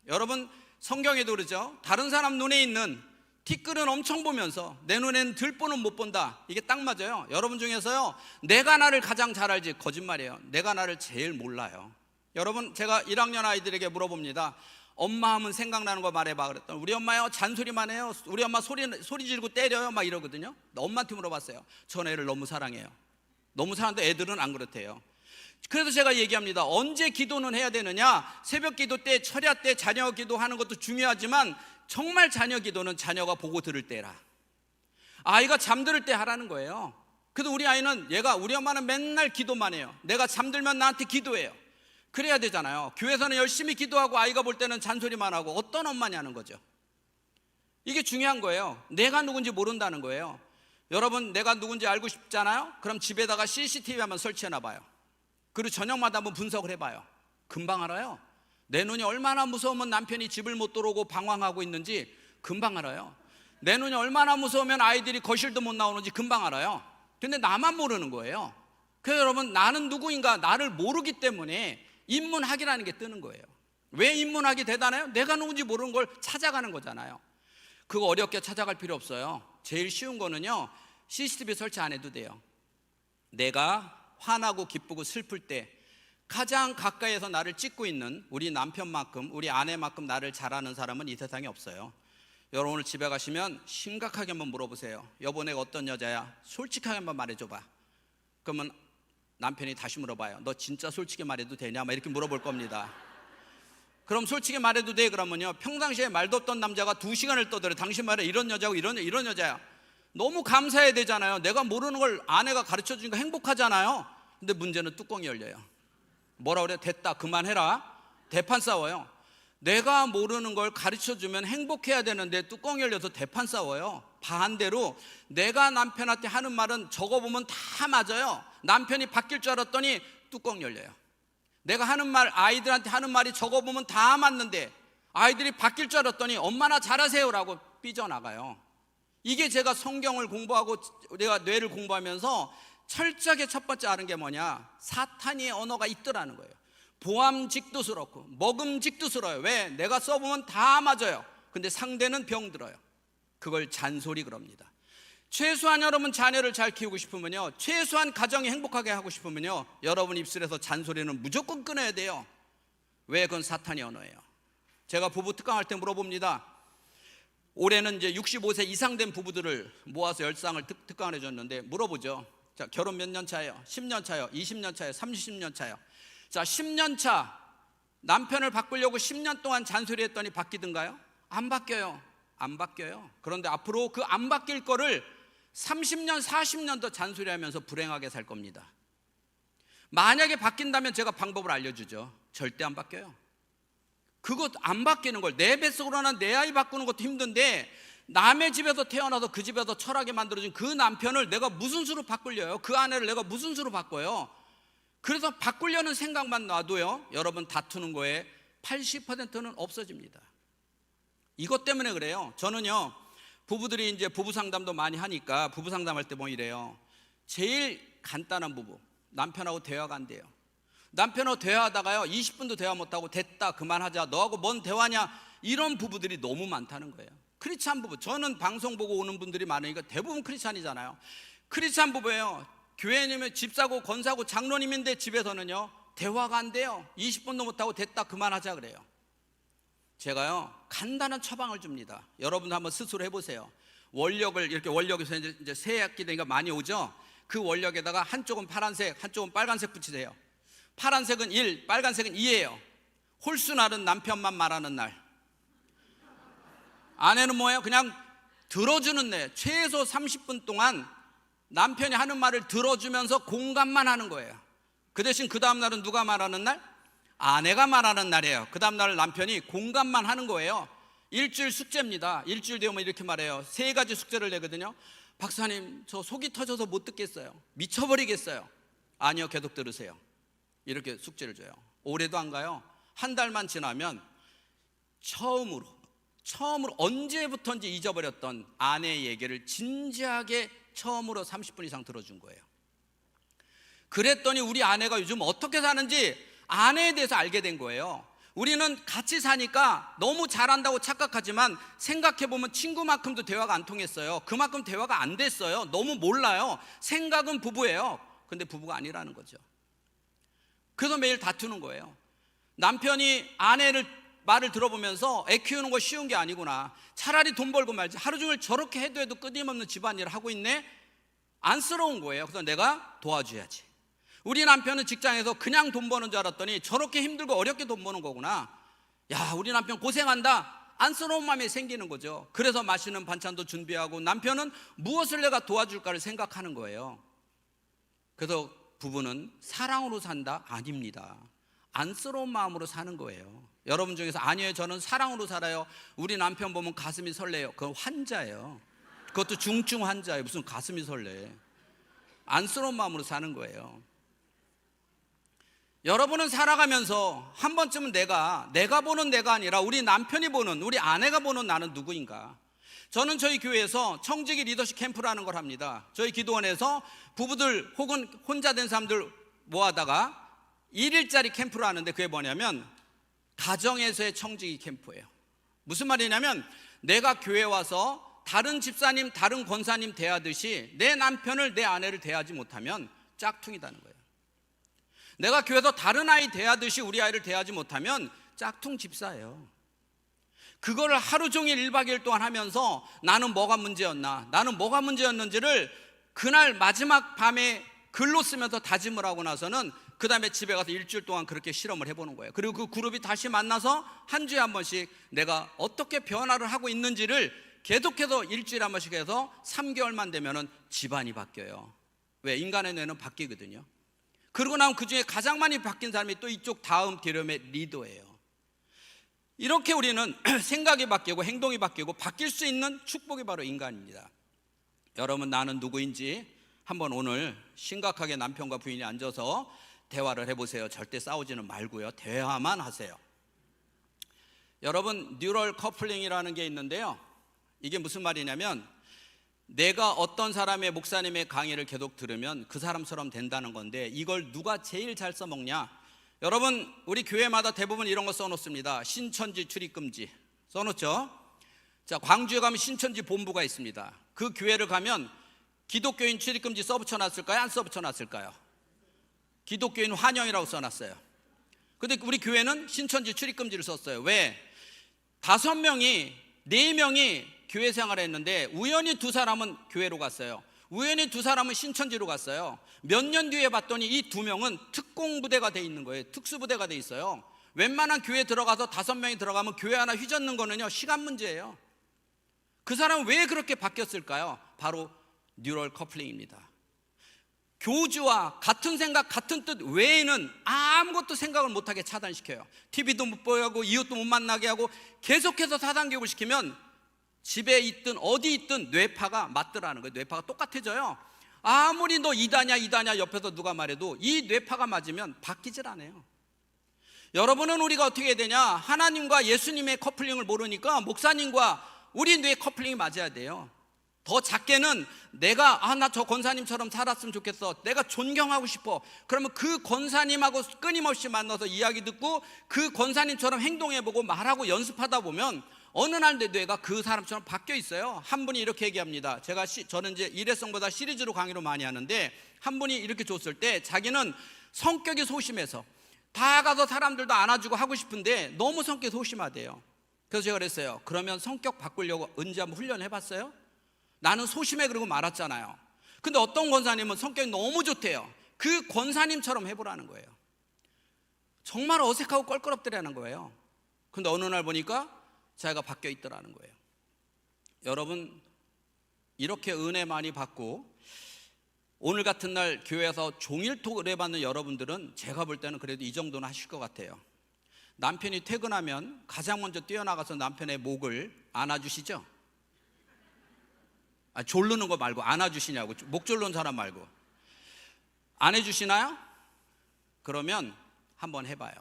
여러분, 성경에도 그러죠. 다른 사람 눈에 있는 티끌은 엄청 보면서 내 눈에는 들보는 못 본다. 이게 딱 맞아요. 여러분 중에서요, 내가 나를 가장 잘 알지, 거짓말이에요. 내가 나를 제일 몰라요. 여러분, 제가 1학년 아이들에게 물어봅니다. 엄마 하면 생각나는 거 말해봐 그랬더니 우리 엄마요 잔소리만 해요. 우리 엄마 소리 지르고 때려요 막 이러거든요. 엄마한테 물어봤어요. 전 애를 너무 사랑해요. 너무 사랑하는데 애들은 안 그렇대요. 그래서 제가 얘기합니다. 언제 기도는 해야 되느냐? 새벽 기도 때, 철야 때 자녀 기도하는 것도 중요하지만 정말 자녀 기도는 자녀가 보고 들을 때라. 아이가 잠들을 때 하라는 거예요. 그래도 우리 아이는, 우리 엄마는 맨날 기도만 해요. 내가 잠들면 나한테 기도해요. 그래야 되잖아요. 교회에서는 열심히 기도하고 아이가 볼 때는 잔소리만 하고 어떤 엄마냐는 거죠. 이게 중요한 거예요. 내가 누군지 모른다는 거예요. 여러분, 내가 누군지 알고 싶잖아요. 그럼 집에다가 CCTV 한번 설치해놔 봐요. 그리고 저녁마다 한번 분석을 해봐요. 금방 알아요. 내 눈이 얼마나 무서우면 남편이 집을 못 들어오고 방황하고 있는지 금방 알아요. 내 눈이 얼마나 무서우면 아이들이 거실도 못 나오는지 금방 알아요. 근데 나만 모르는 거예요. 그래서 여러분, 나는 누구인가 나를 모르기 때문에 인문학이라는 게 뜨는 거예요. 왜 인문학이 대단해요? 내가 누군지 모르는 걸 찾아가는 거잖아요. 그거 어렵게 찾아갈 필요 없어요. 제일 쉬운 거는요, CCTV 설치 안 해도 돼요. 내가 화나고 기쁘고 슬플 때 가장 가까이에서 나를 찍고 있는 우리 남편만큼, 우리 아내만큼 나를 잘 아는 사람은 이 세상에 없어요. 여러분, 오늘 집에 가시면 심각하게 한번 물어보세요. 여보, 내가 어떤 여자야? 솔직하게 한번 말해줘봐. 그러면 남편이 다시 물어봐요. 너 진짜 솔직히 말해도 되냐? 막 이렇게 물어볼 겁니다. 그럼 솔직히 말해도 돼? 그러면요, 평상시에 말도 없던 남자가 2시간을 떠들어요. 당신 말에 이런 여자고 이런 여자야. 너무 감사해야 되잖아요. 내가 모르는 걸 아내가 가르쳐 주니까 행복하잖아요. 근데 문제는 뚜껑이 열려요. 뭐라 그래? 됐다, 그만해라. 대판 싸워요. 내가 모르는 걸 가르쳐 주면 행복해야 되는데 뚜껑이 열려서 대판 싸워요. 반대로 내가 남편한테 하는 말은 적어보면 다 맞아요. 남편이 바뀔 줄 알았더니 뚜껑 열려요. 내가 하는 말, 아이들한테 하는 말이 적어보면 다 맞는데 아이들이 바뀔 줄 알았더니 엄마나 잘하세요라고 삐져나가요. 이게 제가 성경을 공부하고 내가 뇌를 공부하면서 철저하게 첫 번째 아는 게 뭐냐? 사탄의 언어가 있더라는 거예요. 보암직도스럽고 먹음직도스러워요. 왜? 내가 써보면 다 맞아요. 근데 상대는 병들어요. 그걸 잔소리 그럽니다. 최소한 여러분 자녀를 잘 키우고 싶으면요, 최소한 가정이 행복하게 하고 싶으면요, 여러분 입술에서 잔소리는 무조건 끊어야 돼요. 왜? 그건 사탄의 언어예요. 제가 부부 특강할 때 물어봅니다. 올해는 이제 65세 이상 된 부부들을 모아서 10상을 특강을 해줬는데 물어보죠. 자, 결혼 몇 년 차예요? 10년 차요? 20년 차요? 30년 차요? 자, 10년 차 남편을 바꾸려고 10년 동안 잔소리했더니 바뀌던가요? 안 바뀌어요. 안 바뀌어요. 그런데 앞으로 그 안 바뀔 거를 30년, 40년 더 잔소리하면서 불행하게 살 겁니다. 만약에 바뀐다면 제가 방법을 알려주죠. 절대 안 바뀌어요. 그것 안 바뀌는 걸, 내 뱃속으로 난 내 아이 바꾸는 것도 힘든데 남의 집에서 태어나서 그 집에서 철하게 만들어진 그 남편을 내가 무슨 수로 바꾸려요? 그 아내를 내가 무슨 수로 바꿔요? 그래서 바꾸려는 생각만 놔도요, 여러분 다투는 거에 80%는 없어집니다. 이것 때문에 그래요. 저는요, 부부들이 이제 부부 상담도 많이 하니까 부부 상담할 때 뭐 이래요. 제일 간단한 부부, 남편하고 대화가 안 돼요. 남편하고 대화하다가요 20분도 대화 못하고 됐다 그만하자, 너하고 뭔 대화냐, 이런 부부들이 너무 많다는 거예요. 크리스찬 부부, 저는 방송 보고 오는 분들이 많으니까 대부분 크리스찬이잖아요. 크리스찬 부부예요. 교회님은 집사고 권사고 장로님인데 집에서는요 대화가 안 돼요. 20분도 못하고 됐다 그만하자 그래요. 제가요 간단한 처방을 줍니다. 여러분도 한번 스스로 해보세요. 원력을 이렇게, 원력에서 이제 새 학기 되니까 많이 오죠. 그 원력에다가 한쪽은 파란색, 한쪽은 빨간색 붙이세요. 파란색은 1, 빨간색은 2예요. 홀수날은 남편만 말하는 날. 아내는 뭐예요? 그냥 들어주는 날. 최소 30분 동안 남편이 하는 말을 들어주면서 공감만 하는 거예요. 그 대신 그 다음 날은 누가 말하는 날? 아내가 말하는 날이에요. 그 다음 날 남편이 공감만 하는 거예요. 일주일 숙제입니다. 일주일 되면 이렇게 말해요. 3가지 숙제를 내거든요. 박사님, 저 속이 터져서 못 듣겠어요. 미쳐버리겠어요. 아니요, 계속 들으세요. 이렇게 숙제를 줘요. 올해도 안 가요. 한 달만 지나면 처음으로 언제부턴지 잊어버렸던 아내의 얘기를 진지하게 처음으로 30분 이상 들어준 거예요. 그랬더니 우리 아내가 요즘 어떻게 사는지 아내에 대해서 알게 된 거예요. 우리는 같이 사니까 너무 잘한다고 착각하지만 생각해보면 친구만큼도 대화가 안 통했어요. 그만큼 대화가 안 됐어요. 너무 몰라요. 생각은 부부예요. 근데 부부가 아니라는 거죠. 그래서 매일 다투는 거예요. 남편이 아내를 말을 들어보면서 애 키우는 거 쉬운 게 아니구나, 차라리 돈 벌고 말지, 하루 종일 저렇게 해도 끊임없는 집안일을 하고 있네, 안쓰러운 거예요. 그래서 내가 도와줘야지. 우리 남편은 직장에서 그냥 돈 버는 줄 알았더니 저렇게 힘들고 어렵게 돈 버는 거구나, 야 우리 남편 고생한다, 안쓰러운 마음이 생기는 거죠. 그래서 맛있는 반찬도 준비하고 남편은 무엇을 내가 도와줄까를 생각하는 거예요. 그래서 부부는 사랑으로 산다? 아닙니다. 안쓰러운 마음으로 사는 거예요. 여러분 중에서 아니에요, 저는 사랑으로 살아요, 우리 남편 보면 가슴이 설레요. 그건 환자예요. 그것도 중증 환자예요. 무슨 가슴이 설레. 안쓰러운 마음으로 사는 거예요. 여러분은 살아가면서 한 번쯤은 내가 보는 내가 아니라 우리 남편이 보는, 우리 아내가 보는 나는 누구인가. 저는 저희 교회에서 청지기 리더십 캠프라는 걸 합니다. 저희 기도원에서 부부들 혹은 혼자 된 사람들 모아다가 1일짜리 캠프를 하는데, 그게 뭐냐면 가정에서의 청지기 캠프예요. 무슨 말이냐면 내가 교회 와서 다른 집사님, 다른 권사님 대하듯이 내 남편을, 내 아내를 대하지 못하면 짝퉁이다는 거예요. 내가 교회에서 다른 아이 대하듯이 우리 아이를 대하지 못하면 짝퉁 집사예요. 그거를 하루 종일 1박 2일 동안 하면서 나는 뭐가 문제였나, 나는 뭐가 문제였는지를 그날 마지막 밤에 글로 쓰면서 다짐을 하고 나서는 그 다음에 집에 가서 일주일 동안 그렇게 실험을 해보는 거예요. 그리고 그 그룹이 다시 만나서 한 주에 한 번씩 내가 어떻게 변화를 하고 있는지를 계속해서 일주일에 한 번씩 해서 3개월만 되면은 집안이 바뀌어요. 왜? 인간의 뇌는 바뀌거든요. 그러고 나면 그 중에 가장 많이 바뀐 사람이 또 이쪽 다음 계렴의 리더예요. 이렇게 우리는 생각이 바뀌고 행동이 바뀌고 바뀔 수 있는 축복이 바로 인간입니다. 여러분, 나는 누구인지 한번 오늘 심각하게 남편과 부인이 앉아서 대화를 해보세요. 절대 싸우지는 말고요, 대화만 하세요. 여러분, 뉴럴 커플링이라는 게 있는데요, 이게 무슨 말이냐면 내가 어떤 사람의, 목사님의 강의를 계속 들으면 그 사람처럼 된다는 건데, 이걸 누가 제일 잘 써먹냐. 여러분, 우리 교회마다 대부분 이런 거 써놓습니다. 신천지 출입금지 써놓죠. 자, 광주에 가면 신천지 본부가 있습니다. 그 교회를 가면 기독교인 출입금지 써붙여놨을까요? 안 써붙여놨을까요? 기독교인 환영이라고 써놨어요. 근데 우리 교회는 신천지 출입금지를 썼어요. 왜? 5명이, 4명이 교회 생활을 했는데 우연히 2사람은 교회로 갔어요. 우연히 2사람은 신천지로 갔어요. 몇 년 뒤에 봤더니 이 2명은 특공부대가 돼 있는 거예요. 특수부대가 돼 있어요. 웬만한 교회 들어가서 5명이 들어가면 교회 하나 휘젓는 거는요, 시간 문제예요. 그 사람은 왜 그렇게 바뀌었을까요? 바로 뉴럴 커플링입니다. 교주와 같은 생각, 같은 뜻 외에는 아무것도 생각을 못하게 차단시켜요. TV도 못 보고 이웃도 못 만나게 하고 계속해서 사단교육을 시키면 집에 있든 어디 있든 뇌파가 맞더라는 거예요. 뇌파가 똑같아져요. 아무리 너 이다냐 옆에서 누가 말해도 이 뇌파가 맞으면 바뀌질 않아요. 여러분은 우리가 어떻게 해야 되냐? 하나님과 예수님의 커플링을 모르니까 목사님과 우리 뇌 커플링이 맞아야 돼요. 더 작게는 내가 나 저 권사님처럼 살았으면 좋겠어, 내가 존경하고 싶어. 그러면 그 권사님하고 끊임없이 만나서 이야기 듣고 그 권사님처럼 행동해보고 말하고 연습하다 보면 어느 날 내 뇌가 그 사람처럼 바뀌어 있어요. 한 분이 이렇게 얘기합니다. 저는 이제 일회성보다 시리즈로 강의로 많이 하는데, 한 분이 이렇게 줬을 때 자기는 성격이 소심해서 다 가서 사람들도 안아주고 하고 싶은데 너무 성격이 소심하대요. 그래서 제가 그랬어요. 그러면 성격 바꾸려고 언제 한번 훈련해봤어요? 나는 소심해 그러고 말았잖아요. 근데 어떤 권사님은 성격이 너무 좋대요. 그 권사님처럼 해보라는 거예요. 정말 어색하고 껄끄럽더라는 거예요. 근데 어느 날 보니까 자기가 바뀌어 있더라는 거예요. 여러분, 이렇게 은혜 많이 받고 오늘 같은 날 교회에서 종일토 은혜 받는 여러분들은 제가 볼 때는 그래도 이 정도는 하실 것 같아요. 남편이 퇴근하면 가장 먼저 뛰어나가서 남편의 목을 안아주시죠? 졸르는 거 말고 안아주시냐고. 목 졸르는 사람 말고. 안 해주시나요? 그러면 한번 해봐요.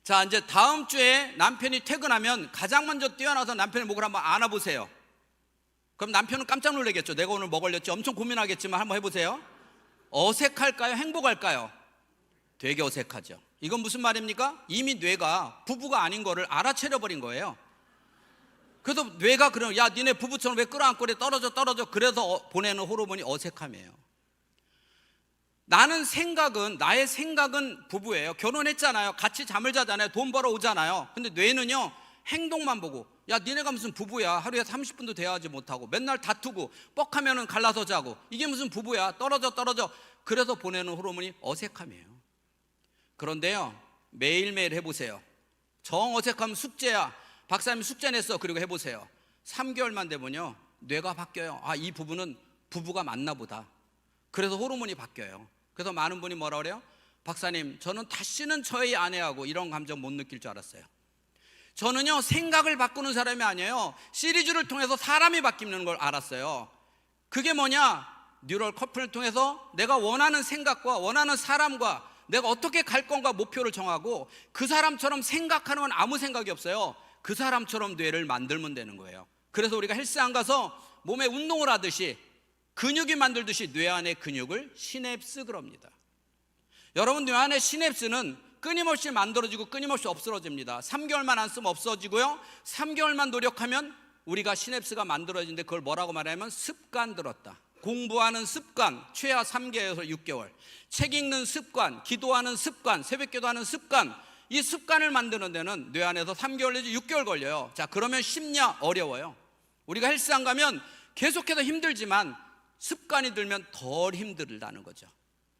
자, 이제 다음 주에 남편이 퇴근하면 가장 먼저 뛰어나서 남편의 목을 한번 안아보세요. 그럼 남편은 깜짝 놀라겠죠. 내가 오늘 뭐 걸렸지? 엄청 고민하겠지만 한번 해보세요. 어색할까요? 행복할까요? 되게 어색하죠. 이건 무슨 말입니까? 이미 뇌가 부부가 아닌 거를 알아채려 버린 거예요. 그래서 뇌가 그러면 야, 니네 부부처럼 왜 끌어안고 그래? 떨어져. 그래서 보내는 호르몬이 어색함이에요. 나의 생각은 부부예요. 결혼했잖아요. 같이 잠을 자잖아요. 돈 벌어 오잖아요. 근데 뇌는요, 행동만 보고, 야, 니네가 무슨 부부야? 하루에 30분도 대화하지 못하고 맨날 다투고 뻑하면은 갈라서 자고, 이게 무슨 부부야? 떨어져. 그래서 보내는 호르몬이 어색함이에요. 그런데요, 매일매일 해보세요. 정 어색하면 숙제야. 박사님 숙제 냈어. 그리고 해보세요. 3개월만 되면요, 뇌가 바뀌어요. 이 부부는 부부가 맞나 보다. 그래서 호르몬이 바뀌어요. 그래서 많은 분이 뭐라 그래요? 박사님, 저는 다시는 저의 아내하고 이런 감정 못 느낄 줄 알았어요. 저는요, 생각을 바꾸는 사람이 아니에요. 시리즈를 통해서 사람이 바뀌는 걸 알았어요. 그게 뭐냐? 뉴럴 커플을 통해서 내가 원하는 생각과 원하는 사람과 내가 어떻게 갈 건가 목표를 정하고 그 사람처럼 생각하는 건 아무 생각이 없어요. 그 사람처럼 뇌를 만들면 되는 거예요. 그래서 우리가 헬스장 가서 몸에 운동을 하듯이 근육이 만들듯이 뇌 안의 근육을 시냅스 그럽니다. 여러분, 뇌 안의 시냅스는 끊임없이 만들어지고 끊임없이 없어집니다. 3개월만 안 쓰면 없어지고요, 3개월만 노력하면 우리가 시냅스가 만들어지는데 그걸 뭐라고 말하냐면 습관 들었다. 공부하는 습관 최하 3개월에서 6개월, 책 읽는 습관, 기도하는 습관, 새벽 기도하는 습관, 이 습관을 만드는 데는 뇌 안에서 3개월 내지 6개월 걸려요. 자, 그러면 쉽냐? 어려워요. 우리가 헬스장 가면 계속해서 힘들지만 습관이 들면 덜 힘들다는 거죠.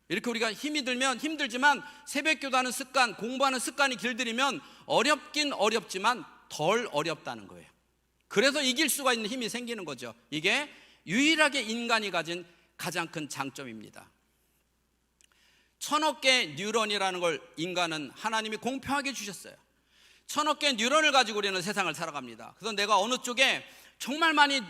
이렇게 우리가 힘이 들면 힘들지만 새벽 기도하는 습관, 공부하는 습관이 길들이면 어렵긴 어렵지만 덜 어렵다는 거예요. 그래서 이길 수가 있는 힘이 생기는 거죠. 이게 유일하게 인간이 가진 가장 큰 장점입니다. 1000억 개의 뉴런이라는 걸 인간은 하나님이 공평하게 주셨어요. 1000억 개의 뉴런을 가지고 우리는 세상을 살아갑니다. 그래서 내가 어느 쪽에 정말 많이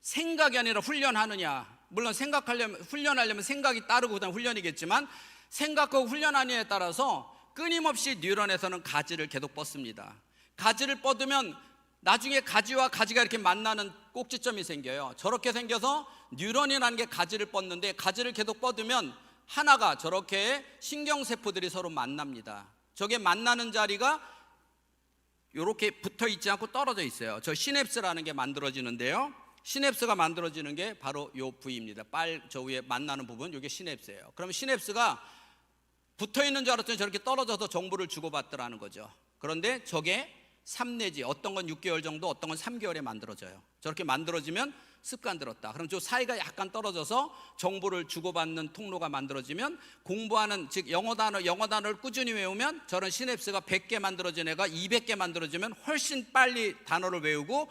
생각이 아니라 훈련하느냐, 물론 훈련하려면 생각이 따르고 그다음 훈련이겠지만 생각하고 훈련하느냐에 따라서 끊임없이 뉴런에서는 가지를 계속 뻗습니다. 가지를 뻗으면 나중에 가지와 가지가 이렇게 만나는 꼭지점이 생겨요. 저렇게 생겨서 뉴런이라는 게 가지를 뻗는데, 가지를 계속 뻗으면 하나가 저렇게 신경세포들이 서로 만납니다. 저게 만나는 자리가 이렇게 붙어 있지 않고 떨어져 있어요. 저 시냅스라는 게 만들어지는데요, 시냅스가 만들어지는 게 바로 이 부위입니다. 저 위에 만나는 부분, 이게 시냅스예요. 그러면 시냅스가 붙어 있는 줄 알았더니 저렇게 떨어져서 정보를 주고받더라는 거죠. 그런데 저게 3 내지 어떤 건 6개월 정도, 어떤 건 3개월에 만들어져요. 저렇게 만들어지면 습관 들었다. 그럼 저 사이가 약간 떨어져서 정보를 주고받는 통로가 만들어지면 공부하는, 즉 영어 단어를 꾸준히 외우면 저런 시냅스가 100개 만들어진 애가 200개 만들어지면 훨씬 빨리 단어를 외우고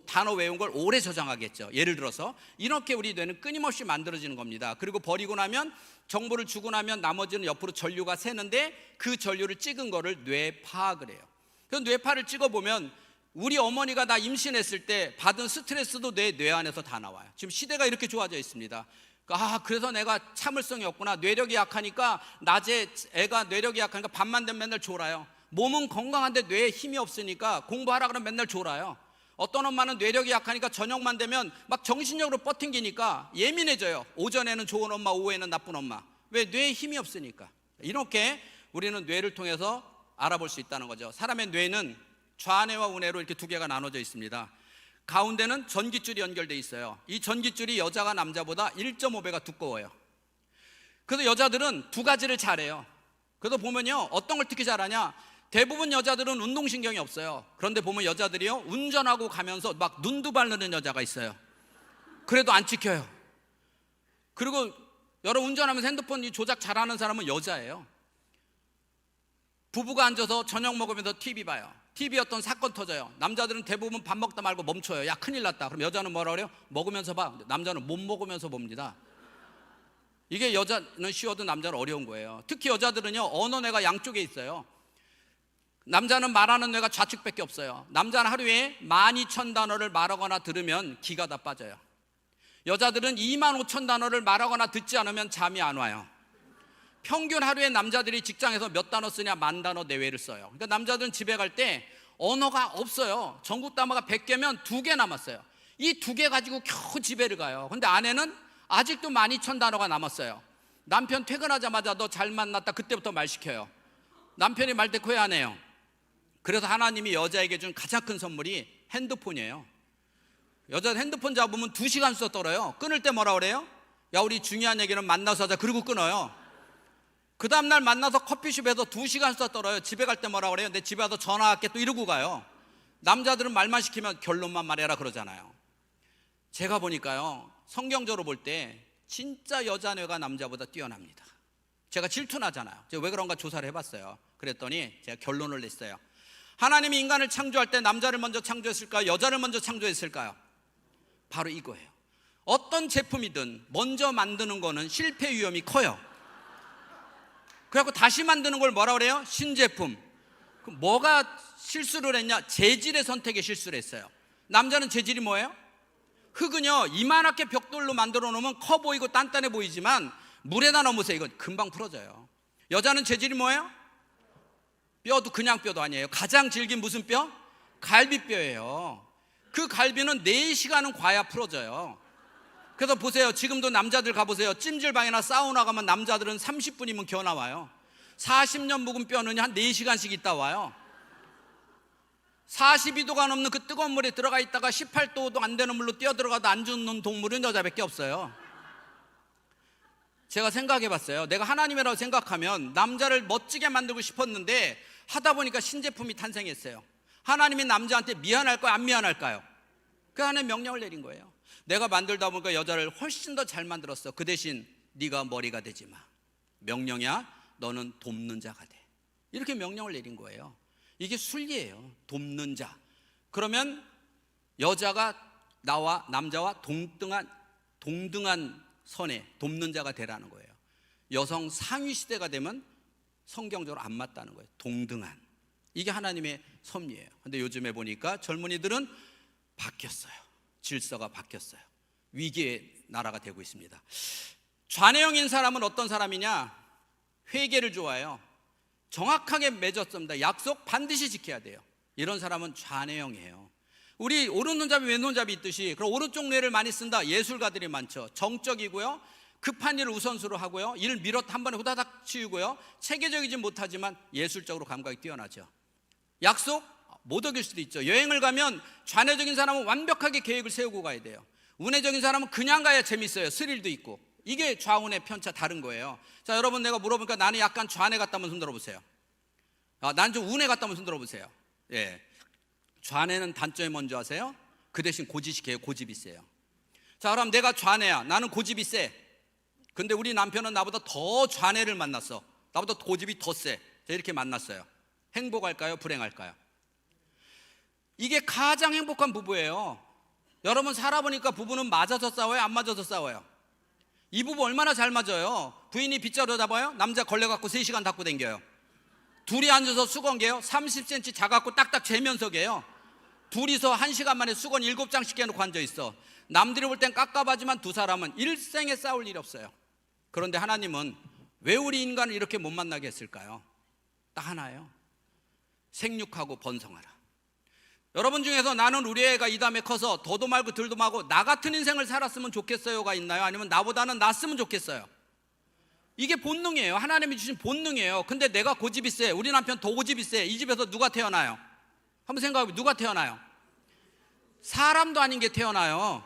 단어 외운 걸 오래 저장하겠죠. 예를 들어서 이렇게 우리 뇌는 끊임없이 만들어지는 겁니다. 그리고 버리고 나면, 정보를 주고 나면 나머지는 옆으로 전류가 새는데 그 전류를 찍은 거를 뇌파학을 해요. 그 뇌파를 찍어보면 우리 어머니가 나 임신했을 때 받은 스트레스도 뇌 안에서 다 나와요. 지금 시대가 이렇게 좋아져 있습니다. 그래서 내가 참을성이 없구나. 뇌력이 약하니까 낮에 애가 뇌력이 약하니까 밤만 되면 맨날 졸아요. 몸은 건강한데 뇌에 힘이 없으니까 공부하라 그러면 맨날 졸아요. 어떤 엄마는 뇌력이 약하니까 저녁만 되면 막 정신력으로 뻗팅기니까 예민해져요. 오전에는 좋은 엄마, 오후에는 나쁜 엄마. 왜? 뇌에 힘이 없으니까. 이렇게 우리는 뇌를 통해서 알아볼 수 있다는 거죠. 사람의 뇌는 좌뇌와 우뇌로 이렇게 두 개가 나눠져 있습니다. 가운데는 전깃줄이 연결되어 있어요. 이 전깃줄이 여자가 남자보다 1.5배가 두꺼워요. 그래서 여자들은 두 가지를 잘해요. 그래서 보면요, 어떤 걸 특히 잘하냐, 대부분 여자들은 운동신경이 없어요. 그런데 보면 여자들이요, 운전하고 가면서 막 눈도 바르는 여자가 있어요. 그래도 안 찍혀요. 그리고 여러분, 운전하면서 핸드폰 조작 잘하는 사람은 여자예요. 부부가 앉아서 저녁 먹으면서 TV 봐요. TV 어떤 사건 터져요. 남자들은 대부분 밥 먹다 말고 멈춰요. 야, 큰일 났다. 그럼 여자는 뭐라 그래요? 먹으면서 봐. 남자는 못 먹으면서 봅니다. 이게 여자는 쉬워도 남자는 어려운 거예요. 특히 여자들은요, 언어뇌가 양쪽에 있어요. 남자는 말하는 뇌가 좌측밖에 없어요. 남자는 하루에 12,000단어를 말하거나 들으면 기가 다 빠져요. 여자들은 25,000단어를 말하거나 듣지 않으면 잠이 안 와요. 평균 하루에 남자들이 직장에서 몇 단어 쓰냐? 10,000단어 내외를 써요. 그러니까 남자들은 집에 갈 때 언어가 없어요. 전국 단어가 100개면 2개 남았어요. 이 2개 가지고 겨우 집에를 가요. 근데 아내는 아직도 12,000단어가 남았어요. 남편 퇴근하자마자 너 잘 만났다, 그때부터 말 시켜요. 남편이 말 때 후회 안 해요. 그래서 하나님이 여자에게 준 가장 큰 선물이 핸드폰이에요. 여자 핸드폰 잡으면 2시간 써 떨어요. 끊을 때 뭐라 그래요? 야, 우리 중요한 얘기는 만나서 하자. 그러고 끊어요. 그 다음날 만나서 커피숍에서 2시간 써 떨어요. 집에 갈 때 뭐라 그래요? 내 집에 와서 전화할게, 또 이러고 가요. 남자들은 말만 시키면 결론만 말해라 그러잖아요. 제가 보니까요, 성경적으로 볼 때 진짜 여자 뇌가 남자보다 뛰어납니다. 제가 질투나잖아요. 제가 왜 그런가 조사를 해봤어요. 그랬더니 제가 결론을 냈어요. 하나님이 인간을 창조할 때 남자를 먼저 창조했을까요? 여자를 먼저 창조했을까요? 바로 이거예요. 어떤 제품이든 먼저 만드는 거는 실패 위험이 커요. 그래갖고 다시 만드는 걸 뭐라 그래요? 신제품. 그럼 뭐가 실수를 했냐? 재질의 선택에 실수를 했어요. 남자는 재질이 뭐예요? 흙은요, 이만하게 벽돌로 만들어 놓으면 커 보이고 단단해 보이지만 물에다 넣으세요. 이건 금방 풀어져요. 여자는 재질이 뭐예요? 뼈도 그냥 뼈도 아니에요. 가장 질긴 무슨 뼈? 갈비뼈예요. 그 갈비는 4시간은 과야 풀어져요. 그래서 보세요. 지금도 남자들 가보세요. 찜질방이나 사우나 가면 남자들은 30분이면 기어 나와요. 40년 묵은 뼈는 한 4시간씩 있다 와요. 42도가 넘는 그 뜨거운 물에 들어가 있다가 18도도 안 되는 물로 뛰어 들어가도 안 죽는 동물은 여자밖에 없어요. 제가 생각해 봤어요. 내가 하나님이라고 생각하면 남자를 멋지게 만들고 싶었는데 하다 보니까 신제품이 탄생했어요. 하나님이 남자한테 미안할까요? 안 미안할까요? 그 안에 명령을 내린 거예요. 내가 만들다 보니까 여자를 훨씬 더 잘 만들었어. 그 대신 네가 머리가 되지 마. 명령이야. 너는 돕는 자가 돼. 이렇게 명령을 내린 거예요. 이게 순리예요. 돕는 자. 그러면 여자가 나와 남자와 동등한 선에 돕는 자가 되라는 거예요. 여성 상위 시대가 되면 성경적으로 안 맞다는 거예요. 동등한. 이게 하나님의 섭리예요. 근데 요즘에 보니까 젊은이들은 바뀌었어요. 질서가 바뀌었어요. 위기의 나라가 되고 있습니다. 좌뇌형인 사람은 어떤 사람이냐? 회계를 좋아해요. 정확하게 맺었습니다. 약속 반드시 지켜야 돼요. 이런 사람은 좌뇌형이에요. 우리 오른손잡이 왼손잡이 있듯이 그럼 오른쪽 뇌를 많이 쓴다. 예술가들이 많죠. 정적이고요, 급한 일을 우선순위로 하고요, 일을 한 번에 후다닥 치우고요, 체계적이지 못하지만 예술적으로 감각이 뛰어나죠. 약속 못 어길 수도 있죠. 여행을 가면 좌뇌적인 사람은 완벽하게 계획을 세우고 가야 돼요. 우뇌적인 사람은 그냥 가야 재밌어요. 스릴도 있고. 이게 좌우뇌 편차 다른 거예요. 자, 여러분, 내가 물어보니까 나는 약간 좌뇌 같다면 손 들어보세요. 나는 좀 우뇌 같다면 손 들어보세요. 예. 좌뇌는 단점이 뭔지 아세요? 그 대신 고지식해요. 고집이 세요. 자, 그럼 내가 좌뇌야. 나는 고집이 세. 근데 우리 남편은 나보다 더 좌뇌를 만났어. 나보다 고집이 더 세. 자, 이렇게 만났어요. 행복할까요? 불행할까요? 이게 가장 행복한 부부예요. 여러분, 살아보니까 부부는 맞아서 싸워요? 안 맞아서 싸워요? 이 부부 얼마나 잘 맞아요. 부인이 빗자루 잡아요? 남자 걸레갖고 3시간 닦고 댕겨요. 둘이 앉아서 수건개요? 30cm 작아갖고 딱딱 재면서 개요. 둘이서 1시간 만에 수건 7장씩 깨놓고 앉아있어. 남들이 볼 땐 깝깝하지만 두 사람은 일생에 싸울 일이 없어요. 그런데 하나님은 왜 우리 인간을 이렇게 못 만나게 했을까요? 딱 하나예요. 생육하고 번성하라. 여러분 중에서 나는 우리 애가 이 다음에 커서 더도 말고 덜도 말고 나 같은 인생을 살았으면 좋겠어요가 있나요? 아니면 나보다는 낫으면 좋겠어요? 이게 본능이에요. 하나님이 주신 본능이에요. 근데 내가 고집이 세, 우리 남편 더 고집이 세. 이 집에서 누가 태어나요? 한번 생각해보면 누가 태어나요? 사람도 아닌 게 태어나요.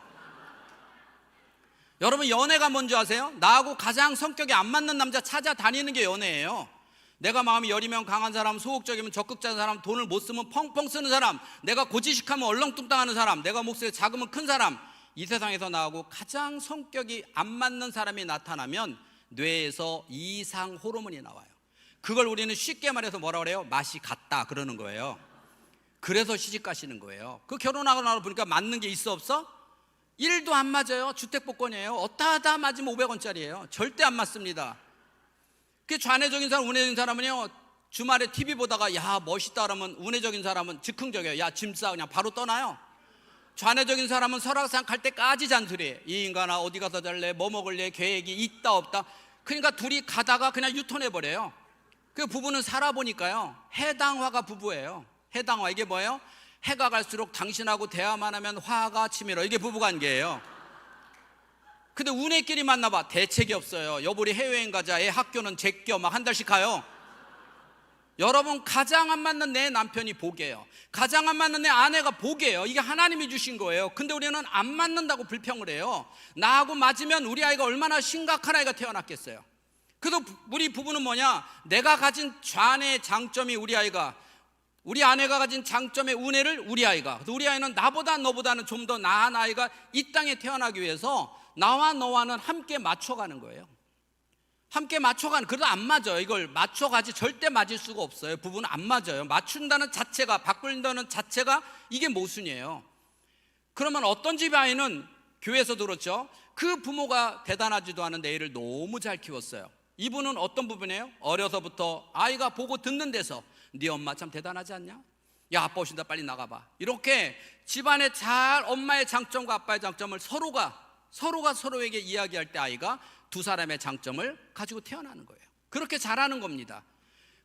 여러분, 연애가 뭔지 아세요? 나하고 가장 성격이 안 맞는 남자 찾아다니는 게 연애예요. 내가 마음이 여리면 강한 사람, 소극적이면 적극적인 사람, 돈을 못 쓰면 펑펑 쓰는 사람, 내가 고지식하면 얼렁뚱땅하는 사람, 내가 목소리 작으면 큰 사람, 이 세상에서 나하고 가장 성격이 안 맞는 사람이 나타나면 뇌에서 이상 호르몬이 나와요. 그걸 우리는 쉽게 말해서 뭐라 그래요? 맛이 같다 그러는 거예요. 그래서 시집 가시는 거예요. 그 결혼하고 나서 보니까 맞는 게 있어 없어? 1도 안 맞아요. 주택복권이에요. 어따 하다 맞으면 500원짜리예요. 절대 안 맞습니다. 그 좌뇌적인 사람, 우뇌적인 사람은요, 주말에 TV 보다가 야 멋있다 그러면 우뇌적인 사람은 즉흥적이에요. 야 짐 싸 그냥 바로 떠나요. 좌뇌적인 사람은 설악산 갈 때까지 잔소리해. 이 인간아 어디 가서 잘래? 뭐 먹을래? 계획이 있다 없다. 그러니까 둘이 가다가 그냥 유턴해버려요. 그 부부는 살아보니까요, 해당화가 부부예요. 해당화, 이게 뭐예요? 해가 갈수록 당신하고 대화만 하면 화가 치밀어. 이게 부부관계예요. 근데 우네끼리 만나봐. 대책이 없어요. 여보 우리 해외여행 가자. 애 학교는 제껴. 막 한 달씩 가요. 여러분, 가장 안 맞는 내 남편이 복이에요. 가장 안 맞는 내 아내가 복이에요. 이게 하나님이 주신 거예요. 근데 우리는 안 맞는다고 불평을 해요. 나하고 맞으면 우리 아이가 얼마나 심각한 아이가 태어났겠어요. 그래서 우리 부부는 뭐냐? 내가 가진 좌뇌의 장점이 우리 아이가, 우리 아내가 가진 장점의 우뇌를 우리 아이가, 그래서 우리 아이는 나보다 너보다는 좀 더 나은 아이가 이 땅에 태어나기 위해서 나와 너와는 함께 맞춰가는 거예요. 함께 맞춰가는, 그래도 안 맞아요. 이걸 맞춰가지 절대 맞을 수가 없어요. 부부는 안 맞아요. 맞춘다는 자체가, 바꾼다는 자체가 이게 모순이에요. 그러면 어떤 집 아이는, 교회에서도 그렇죠, 그 부모가 대단하지도 않은데 애를 너무 잘 키웠어요. 이분은 어떤 부분이에요? 어려서부터 아이가 보고 듣는 데서 네 엄마 참 대단하지 않냐? 야 아빠 오신다 빨리 나가봐. 이렇게 집안에 잘 엄마의 장점과 아빠의 장점을 서로가 서로에게 이야기할 때 아이가 두 사람의 장점을 가지고 태어나는 거예요. 그렇게 자라는 겁니다.